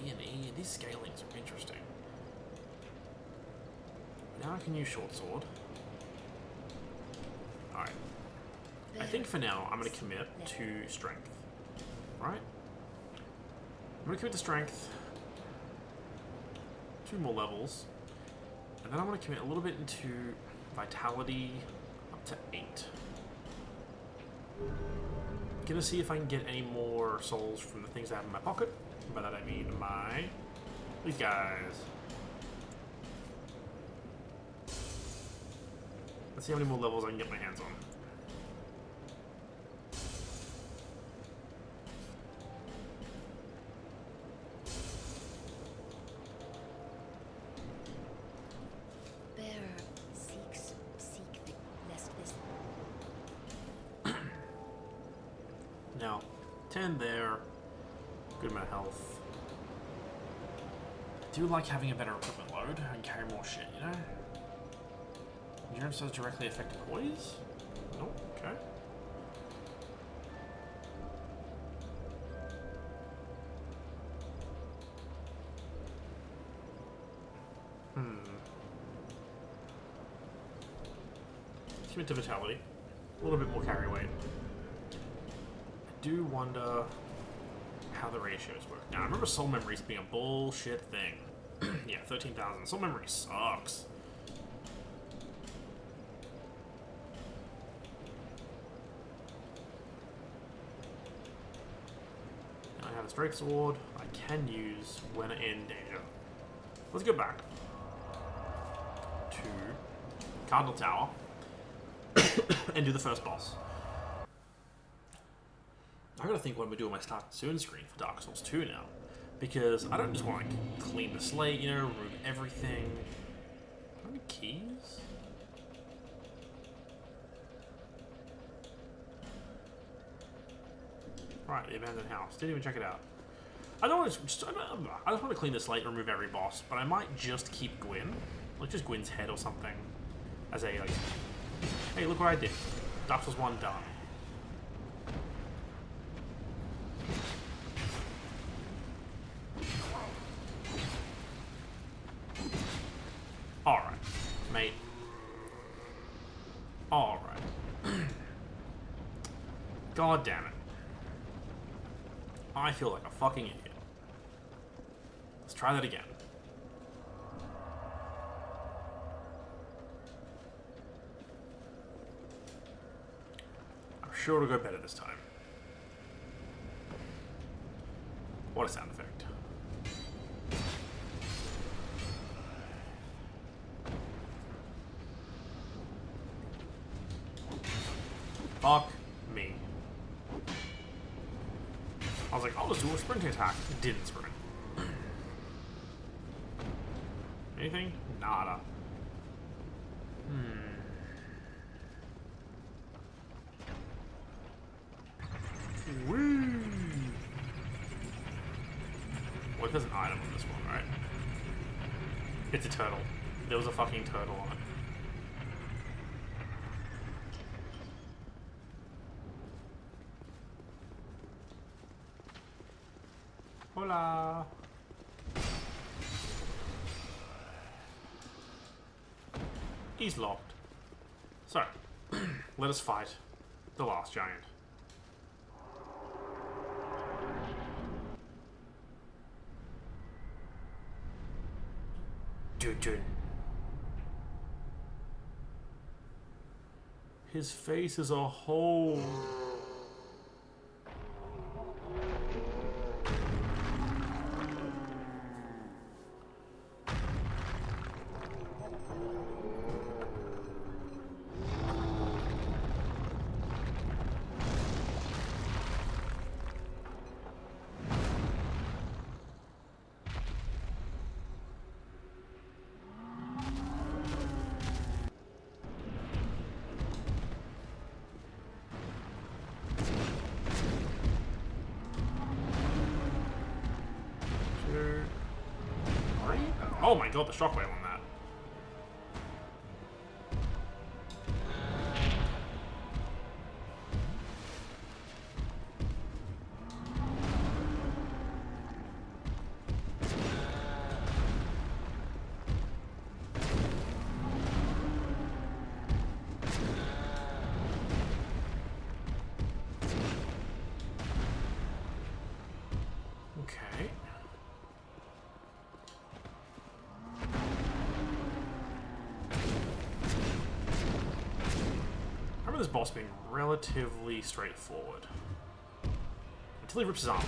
and E. These scalings are interesting. Now I can use short sword. Alright. I think for now I'm going to commit to strength. Right? I'm going to commit to strength. 2 more levels. And then I'm going to commit a little bit into vitality up to 8. Gonna see if I can get any more souls from the things I have in my pocket. By that I mean these guys. Let's see how many more levels I can get my hands on. Now, 10 there. Good amount of health. I do like having a better equipment load and carry more shit, you know? Endurance does directly affect poise? Nope, okay. Commit to vitality. A little bit more carry weight. I do wonder how the ratios work. Now, I remember soul memories being a bullshit thing. Yeah, 13,000. Soul memory sucks. And I have a strike sword I can use when in danger. Let's go back to Cardinal Tower and do the first boss. I gotta think what I'm gonna do on my start soon screen for Dark Souls 2 now. Because I don't just want to clean the slate, you know, remove everything. How many keys? Right, the abandoned house. Didn't even check it out. I don't want to. I just want to clean the slate, remove every boss, but I might just keep Gwyn, like just Gwyn's head or something, as a like. Hey, look what I did. Dark Souls 1 done. Alright, mate. Alright. God damn it. I feel like a fucking idiot. Let's try that again. I'm sure it'll go better this time. What a sound effect. Fuck me. I was like, I'll just do a sprinting attack. Didn't sprint. Anything? Nada. Woo! What if there's an item on this one, right? It's a turtle. There was a fucking turtle on it. Hola! He's locked. So, let us fight the last giant. Dun. His face is a hole. Oh my god, the shockwave on that. Okay. I remember this boss being relatively straightforward. Until he rips his arm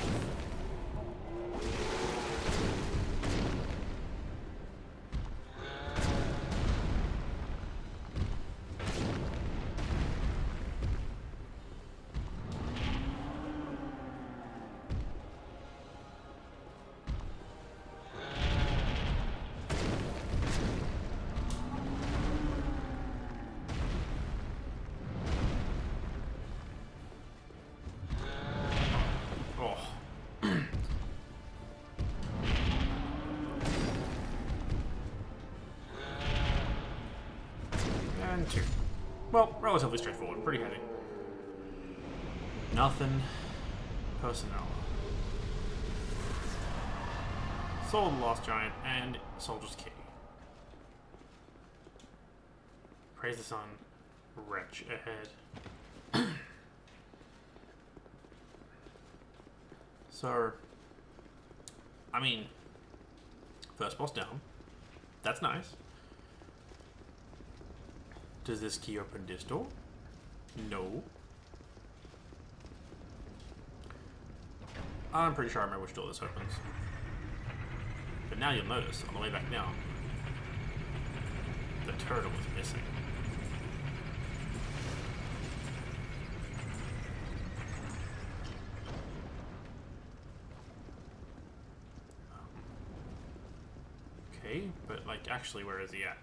off. And 2. Well, relatively straightforward, pretty heavy. Nothing. Personnel. Soul of the Last Giant and Soldier's Key. Praise the sun. Wretch ahead. So, I mean, first boss down. That's nice. Does this key open this door? No. I'm pretty sure I remember which door this opens. But now you'll notice, on the way back now, the turtle is missing. Okay, but like, actually, where is he at?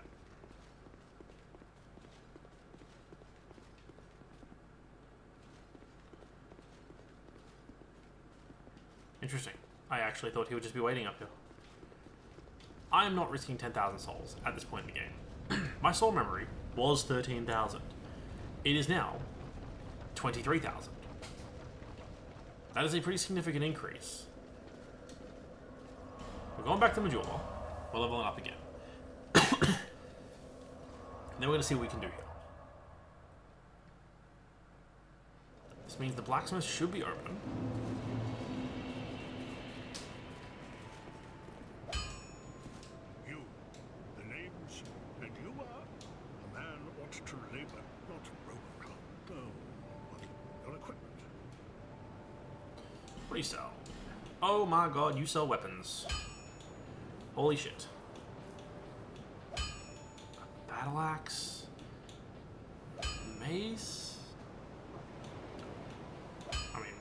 Interesting. I actually thought he would just be waiting up here. I am not risking 10,000 souls at this point in the game. My soul memory was 13,000. It is now 23,000. That is a pretty significant increase. We're going back to Majula. We're leveling up again. Then we're going to see what we can do here. This means the blacksmith should be open. You, the names, and you are a man ought to labor, not roam around. Oh, your equipment. What do you sell? Oh my god, you sell weapons. Holy shit. Battle axe. Mace. I mean,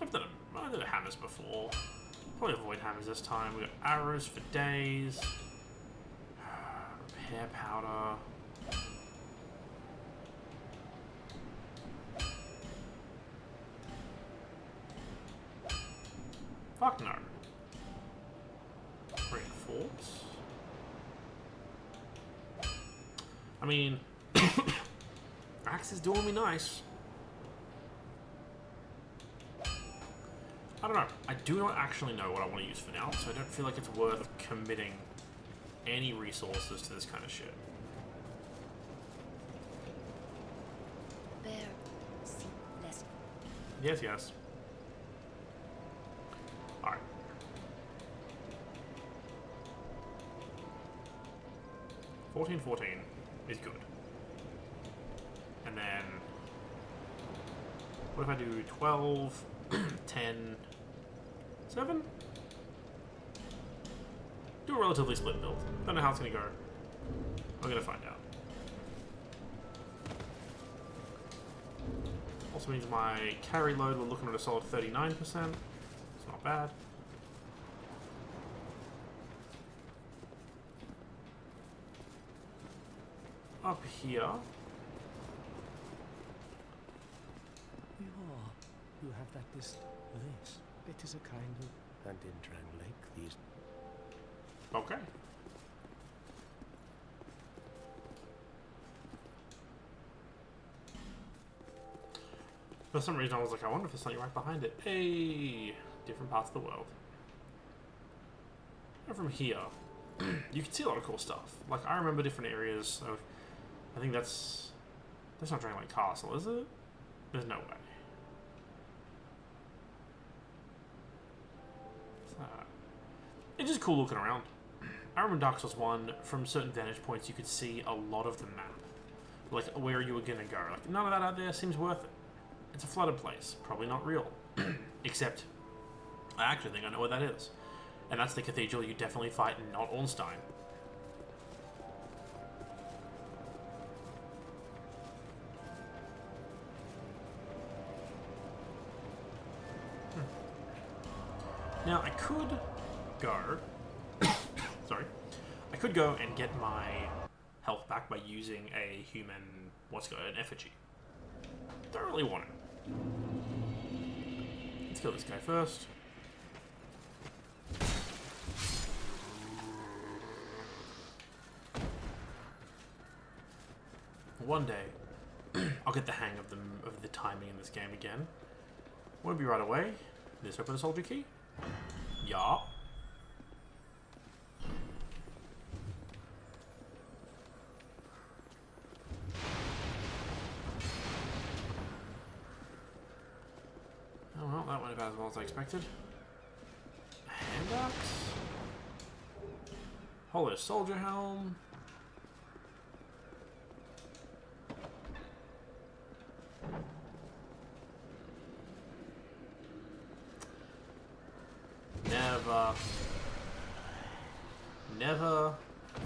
I've done hammers before. Probably avoid hammers this time. We got arrows for days. Repair powder. Fuck no. Reinforce. I mean, axe is doing me nice. I don't know. I do not actually know what I want to use for now, so I don't feel like it's worth committing any resources to this kind of shit. Bear, see, less. Yes, yes. Alright. $14.14 is good. And then, what if I do 12, 10, 7? Do a relatively split build. Don't know how it's going to go. We're going to find out. Also means my carry load, we're looking at a solid 39%. It's not bad. Up here. You have that this. It is a kind of Antindrang lake these. Okay. For some reason I was like, I wonder if there's something right behind it. Hey! Different parts of the world. And from here, you can see a lot of cool stuff. Like, I remember different areas of... I think that's not Dragon Lake Castle, is it? There's no way. What's that? It's just cool looking around. I remember Dark Souls 1, from certain vantage points, you could see a lot of the map. Like, where you were gonna go. Like, none of that out there seems worth it. It's a flooded place. Probably not real. Except, I actually think I know what that is. And that's the cathedral you definitely fight, not Ornstein. Now, I could go... sorry. I could go and get my health back by using a human... what's it called? An effigy. Don't really want it. Let's kill this guy first. One day, I'll get the hang of the timing in this game again. Won't be right away. Let's open the soldier key. Yeah. Oh well, that went about as well as I expected. Hand axe. Hollow soldier helm. Never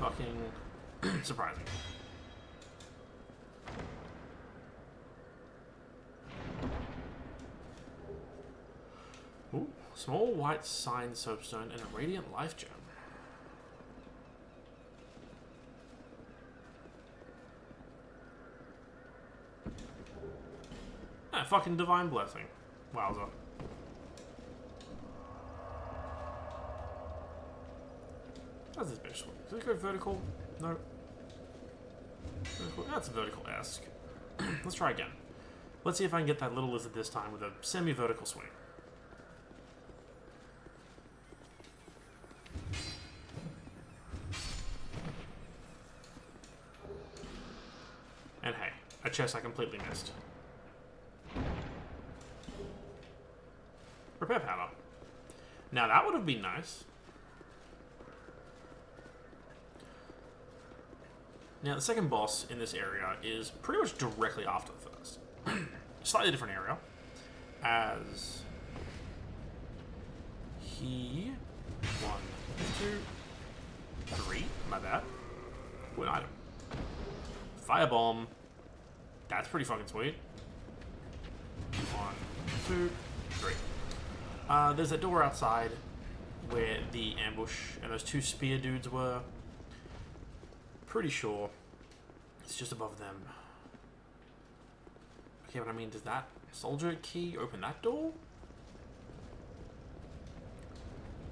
fucking surprising. Ooh, small white sign soapstone and a radiant life gem. Ah, fucking divine blessing. Wowza. How's this bitch look? Does it go vertical? No. Vertical. That's vertical-esque. Let's try again. Let's see if I can get that little lizard this time with a semi-vertical swing. And hey, a chest I completely missed. Repair powder. Now that would have been nice. Now, the second boss in this area is pretty much directly after the first. Slightly different area. As he... 1, 2, 3. My bad. Ooh, an item. Firebomb. That's pretty fucking sweet. 1, 2, 3. There's a door outside where the ambush and those two spear dudes were. Pretty sure it's just above them. Okay, but I mean, does that soldier key open that door?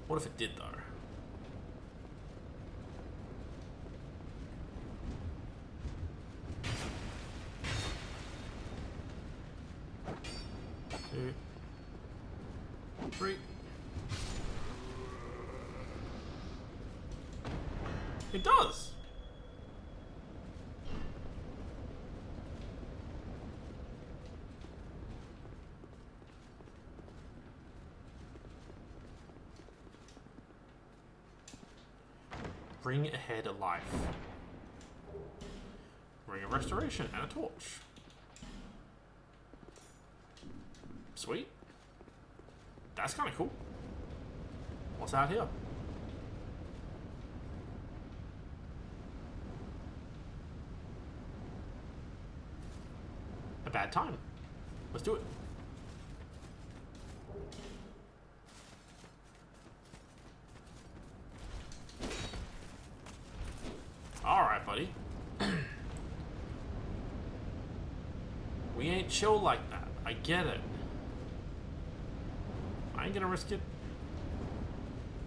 What if it did, though? Two, 3. It does! Bring ahead a life. Ring of restoration and a torch. Sweet. That's kind of cool. What's out here? A bad time. Let's do it. Alright, buddy. We ain't chill like that. I get it. I ain't gonna risk it.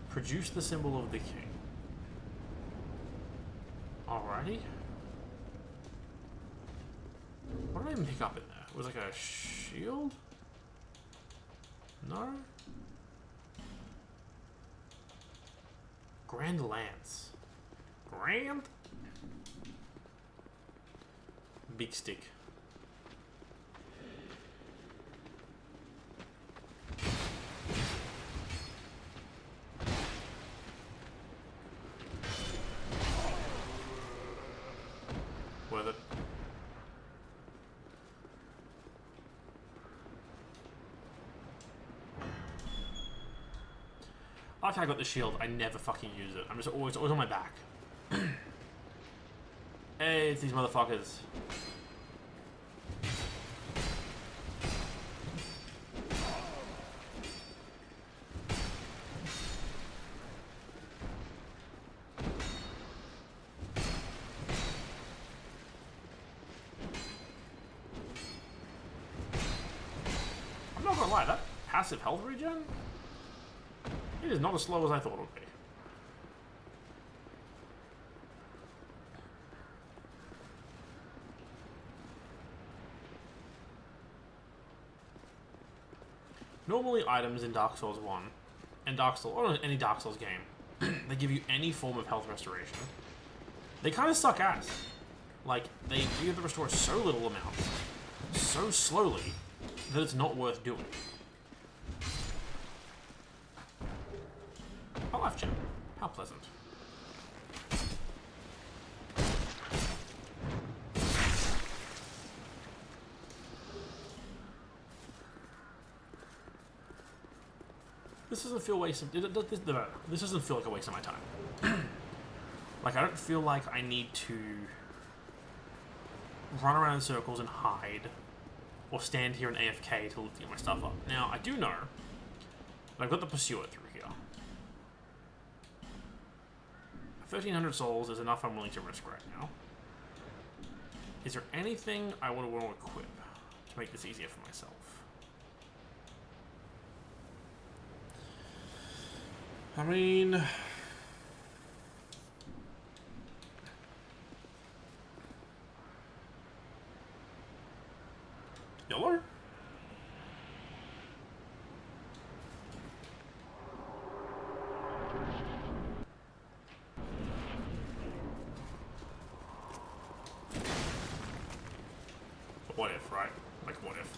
Produce the symbol of the king. Alrighty. What did I even pick up in there? It was like a shield? No? Grand Lance. Grand? Big stick. Worth it. After I got the shield, I never fucking use it. I'm just always on my back. Hey, it's these motherfuckers. I'm not gonna lie, that passive health regen, it is not as slow as I thought it would be. Normally, items in Dark Souls 1 and Dark Souls, or any Dark Souls game, they give you any form of health restoration. They kind of suck ass. Like, they give the restore so little amount, so slowly, that it's not worth doing. A life gem. How pleasant. This doesn't feel this doesn't feel like a waste of my time. Like, I don't feel like I need to run around in circles and hide, or stand here in AFK to get my stuff up. Now, I do know that I've got the Pursuer through here. 1,300 souls is enough I'm willing to risk right now. Is there anything I would want to equip to make this easier for myself? I mean... Yellow? What if, right? Like, what if?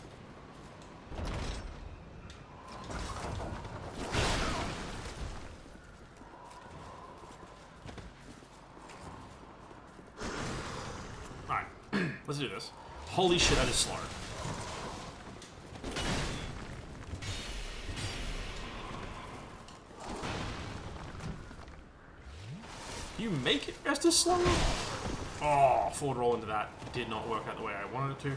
Alright, let's do this. Holy shit, that is slow. You make it just as slow? Oh, forward roll into that did not work out the way I wanted it to.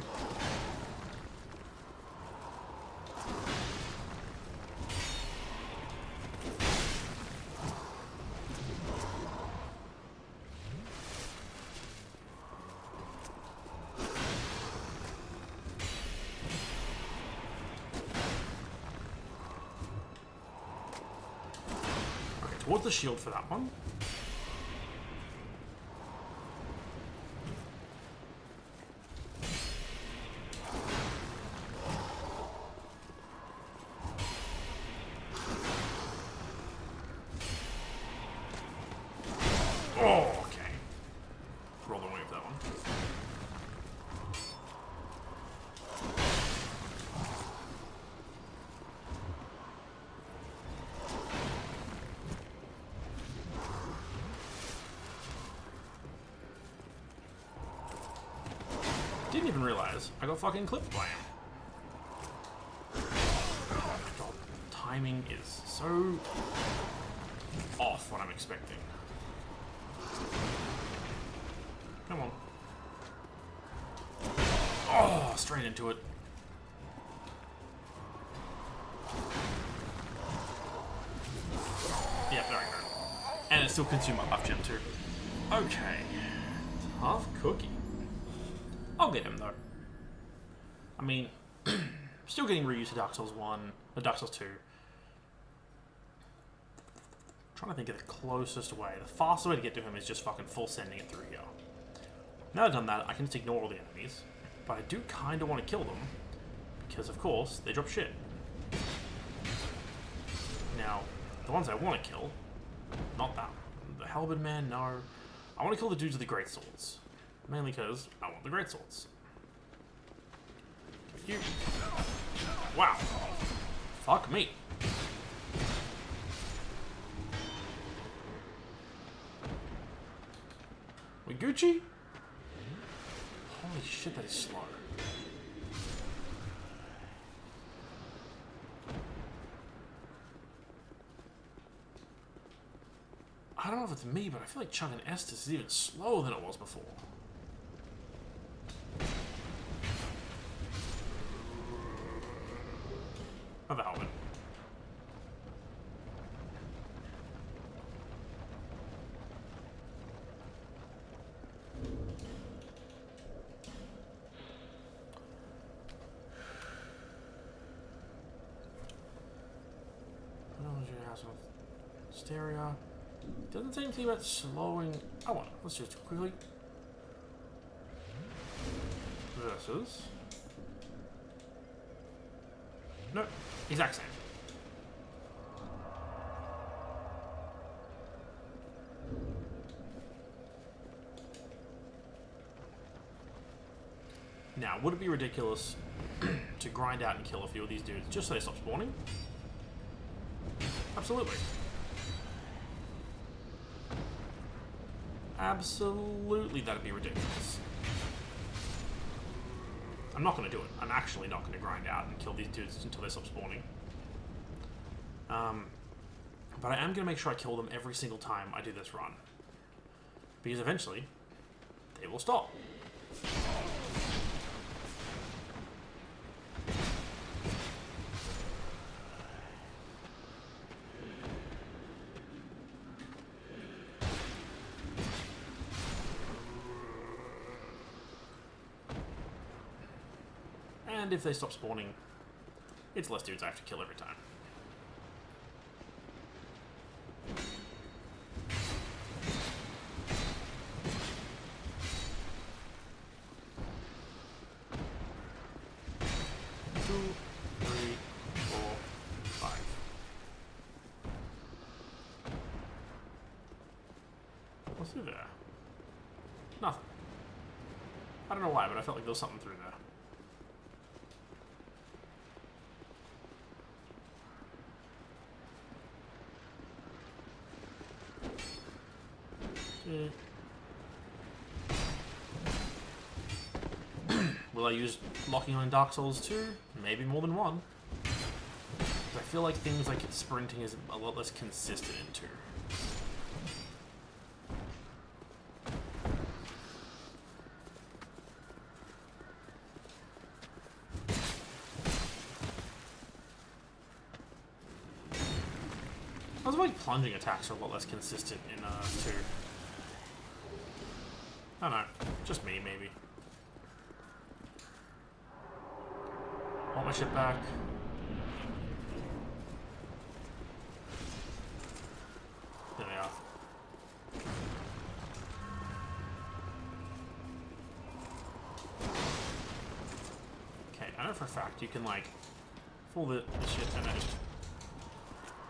Okay, towards the shield for that one. Didn't even realize I got fucking clipped by him. timing is so off what I'm expecting. Come on. Oh, straight into it. Yeah, there we go. And it still consumed my buff gem too. Okay. Tough cookie. I'll get him though. I mean, still getting reused to Dark Souls 1, or Dark Souls 2. Trying to think of the closest way. The fastest way to get to him is just fucking full sending it through here. Now I've done that, I can just ignore all the enemies. But I do kind of want to kill them, because of course, they drop shit. Now, the ones I want to kill, not that one. The Halberd Man, no. I want to kill the dudes with the great swords. Mainly because I want the great swords. You. Wow. Fuck me. We Gucci? Holy shit, that is slow. I don't know if it's me, but I feel like chugging Estus is even slower than it was before. Oh, the helmet. Stereo. Doesn't say anything about slowing. Oh, well, let's just quickly. Versus. No, exact same. Now, would it be ridiculous to grind out and kill a few of these dudes just so they stop spawning? Absolutely. Absolutely, that'd be ridiculous. I'm not going to do it. I'm actually not going to grind out and kill these dudes until they stop spawning. But I am going to make sure I kill them every single time I do this run. Because eventually, they will stop. And if they stop spawning, it's less dudes I have to kill every time. Two, three, four, five. What's through there? Nothing. I don't know why, but I felt like there was something through there. Will I use locking on in Dark Souls 2? Maybe more than one. I feel like things like sprinting is a lot less consistent in 2. I was like plunging attacks are a lot less consistent in 2. I don't know, just me maybe. Want my shit back. There they are. Okay, I know for a fact you can like pull the shit and then just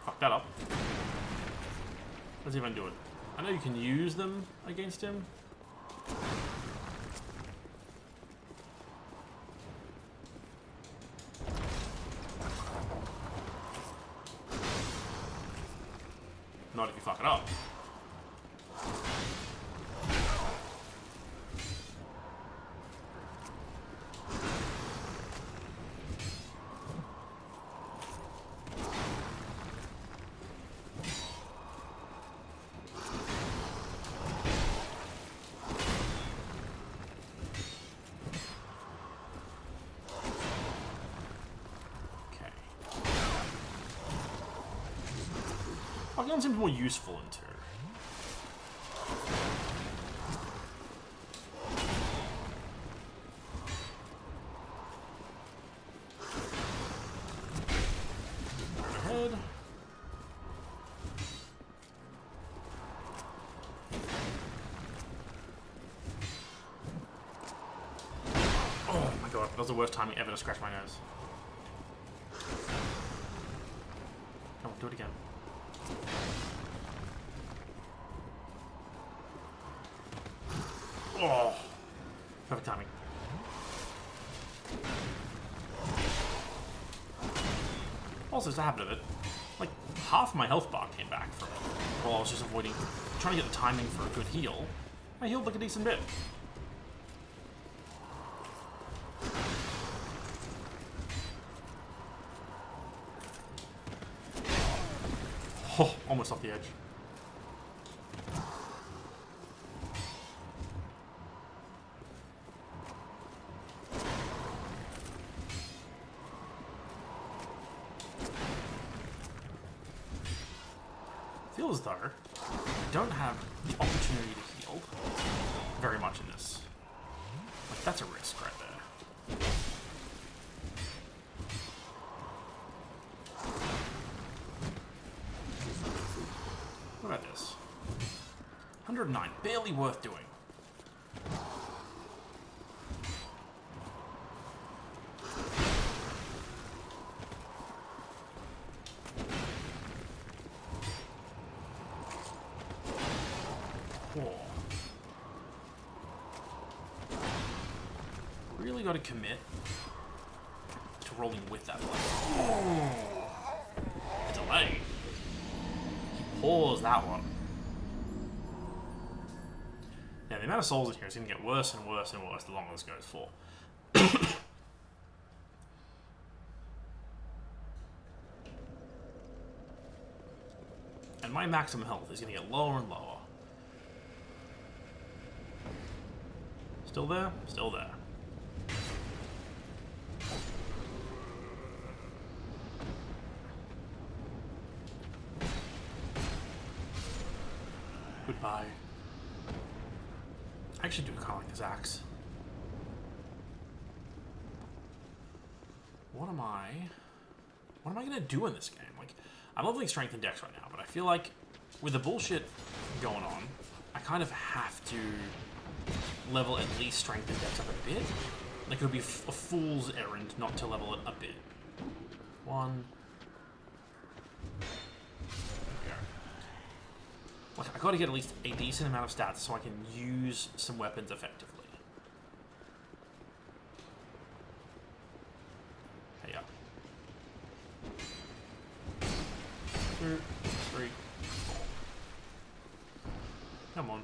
fuck that up. Let's even do it. I know you can use them against him. Not if you fuck it up. Pokemon seems more useful in 2. Ahead. Oh my god, that was the worst timing ever to scratch my nose. Come on, do it again. Oh, perfect timing. Also, just a habit of it. Like, half my health bar came back from it. While I was just avoiding, trying to get the timing for a good heal. I healed like a decent bit. Oh, almost off the edge. Feels though, I don't have the opportunity to heal very much in this. Like, that's a risk right there. What about this? 109, barely worth doing. Really got to commit to rolling with that play. A delay. He paused that one. Yeah, the amount of souls in here is going to get worse and worse and worse the longer this goes for. And my maximum health is going to get lower and lower. Still there? Still there. Goodbye. I actually do kind of like this axe. What am I gonna do in this game? Like, I'm leveling strength and dex right now, but I feel like with the bullshit going on, I kind of have to level at least strength and dex up a bit. Like, it would be a fool's errand not to level it a bit. One. Like, I gotta get at least a decent amount of stats so I can use some weapons effectively. Hey up. 2, 3, 4. Come on.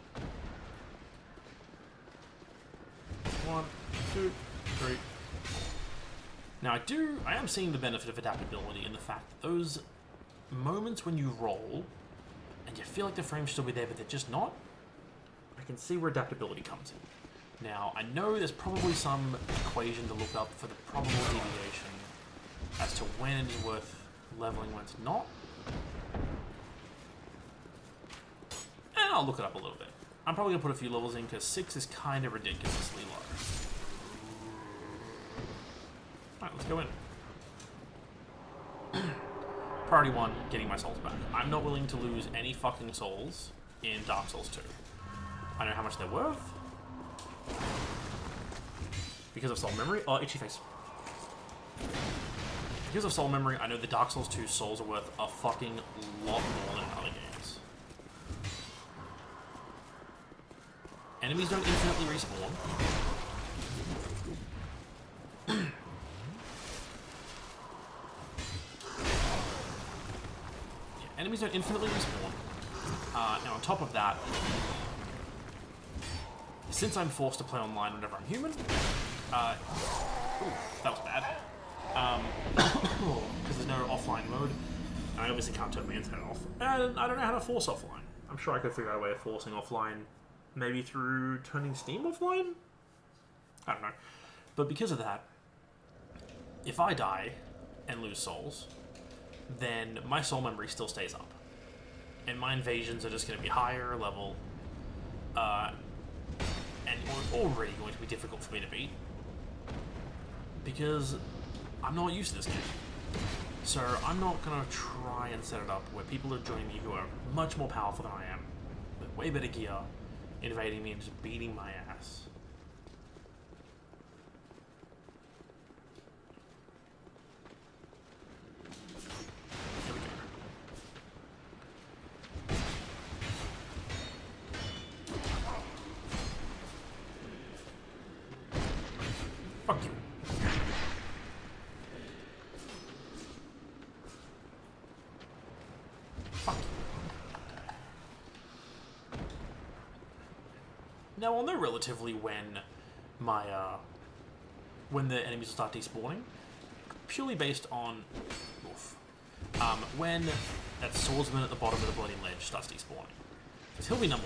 1, 2, 3, 4. Now I am seeing the benefit of adaptability in the fact that those moments when you roll and you feel like the frames should be there, but they're just not, I can see where adaptability comes in. Now, I know there's probably some equation to look up for the probable deviation as to when it is worth leveling, when it's not. And I'll look it up a little bit. I'm probably going to put a few levels in, because 6 is kind of ridiculously low. Alright, let's go in. Priority 1, getting my souls back. I'm not willing to lose any fucking souls in Dark Souls 2. I know how much they're worth. Because of soul memory. Oh, itchy face. Because of soul memory, I know the Dark Souls 2 souls are worth a fucking lot more than other games. Enemies don't infinitely respawn. Enemies don't infinitely respawn. And on top of that, since I'm forced to play online whenever I'm human, ooh, that was bad. Because there's no offline mode, and I obviously can't turn my internet off. And I don't know how to force offline. I'm sure I could figure out a way of forcing offline, maybe through turning Steam offline? I don't know. But because of that, if I die and lose souls, then my soul memory still stays up. and my invasions are just going to be higher level, and already going to be difficult for me to beat because I'm not used to this game. So I'm not going to try and set it up where people are joining me who are much more powerful than I am, with way better gear, invading me and just beating my ass. Here we go. Fuck you. Fuck you. Now I'll know relatively when my when the enemies will start despawning, purely based on when that swordsman at the bottom of the bloody ledge starts despawning, because he'll be number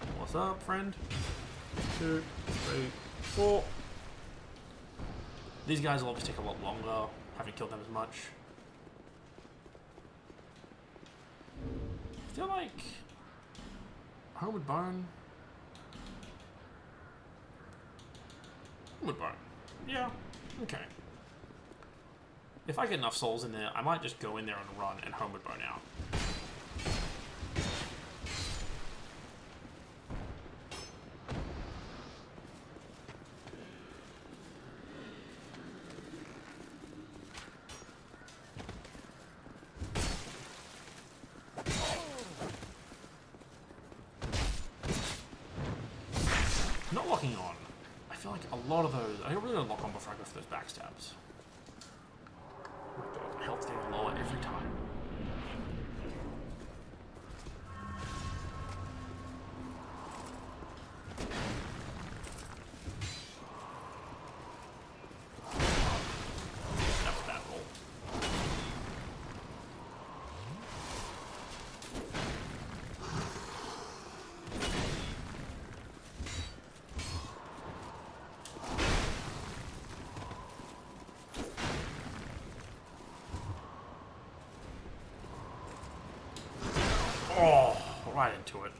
1. What's up, friend? 2, 3, 4. These guys will obviously take a lot longer. Haven't killed them as much. I feel like Homeward Bone. Homeward Bone. Yeah. Okay. If I get enough souls in there, I might just go in there and run and Homeward Bone out. Not locking on. I feel like a lot of those, I really don't lock on before I go for those backstabs. Oh my god, my health's getting lower every time. That was a bad roll. Oh, right into it.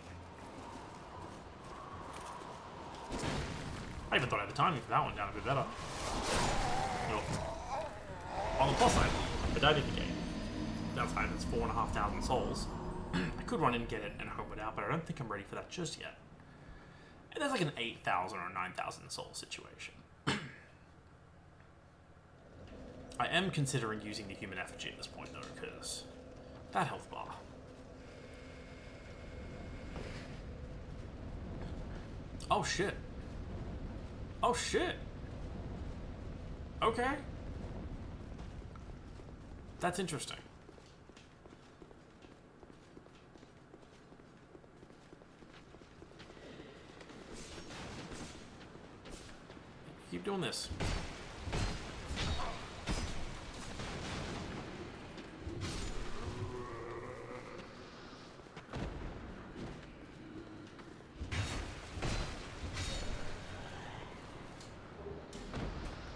I even thought I had the timing for that one down a bit better. Nope. On the plus side, I died in the game. Downside, it's 4,500 souls. I could run in and get it and hope it out, but I don't think I'm ready for that just yet. And that's like an 8,000 or 9,000 soul situation. I am considering using the human effigy at this point, though, because that health bar. Oh shit. Oh shit. Okay. That's interesting. Keep doing this.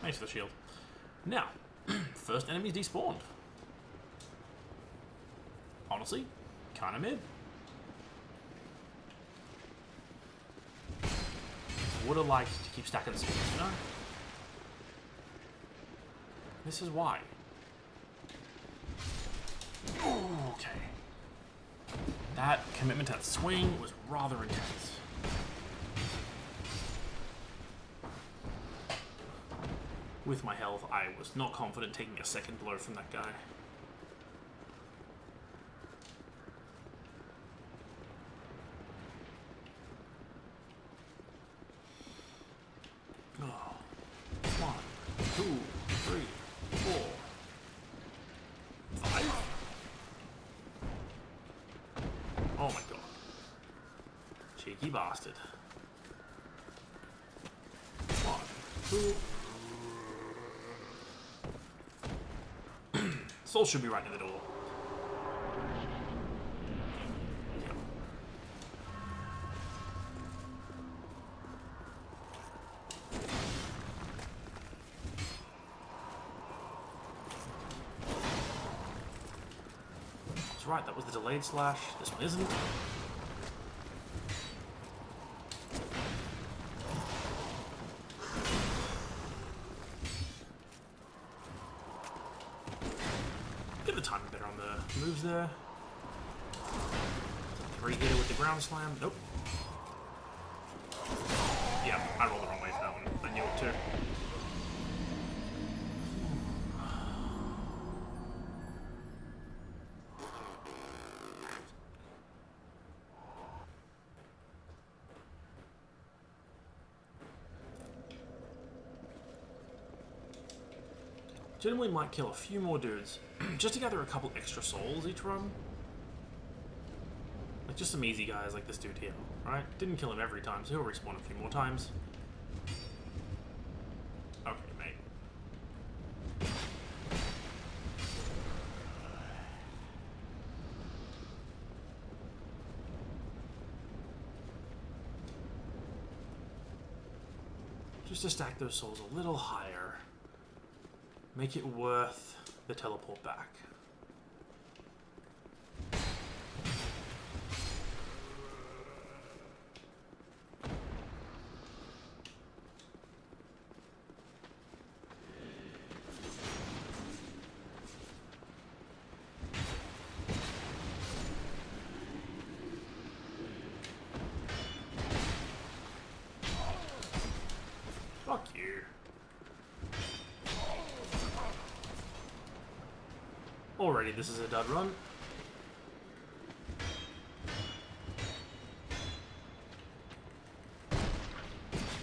Thanks for the shield. Now, first enemy's despawned. Honestly, kind of mid. Would have liked to keep stacking the skills, you know? This is why. Ooh, okay. That commitment to that swing was rather intense. With my health, I was not confident taking a second blow from that guy. Oh. 1, 2, 3, 4, 5. Oh my god. Cheeky bastard. 1, 2. Soul should be right near the door. right, that was the delayed slash. This one isn't. Get the timing better on the moves there. 3-hitter with the ground slam. Nope. Yeah, I rolled the wrong way for that one. I knew it too. Generally might kill a few more dudes, just to gather a couple extra souls each run. Like just some easy guys like this dude here, right? Didn't kill him every time, so he'll respawn a few more times. Okay, mate. Just to stack those souls a little higher. Make it worth the teleport back. Fuck you. Already, this is a dud run.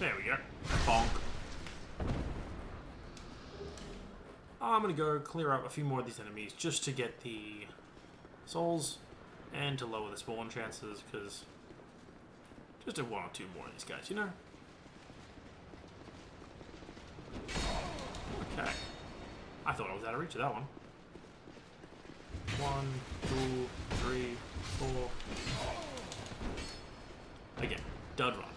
There we go. Bonk. I'm gonna go clear out a few more of these enemies just to get the souls and to lower the spawn chances, because just a 1 or 2 more of these guys, you know? Okay. I thought I was out of reach of that one. 1, 2, 3, 4. Again, dud run.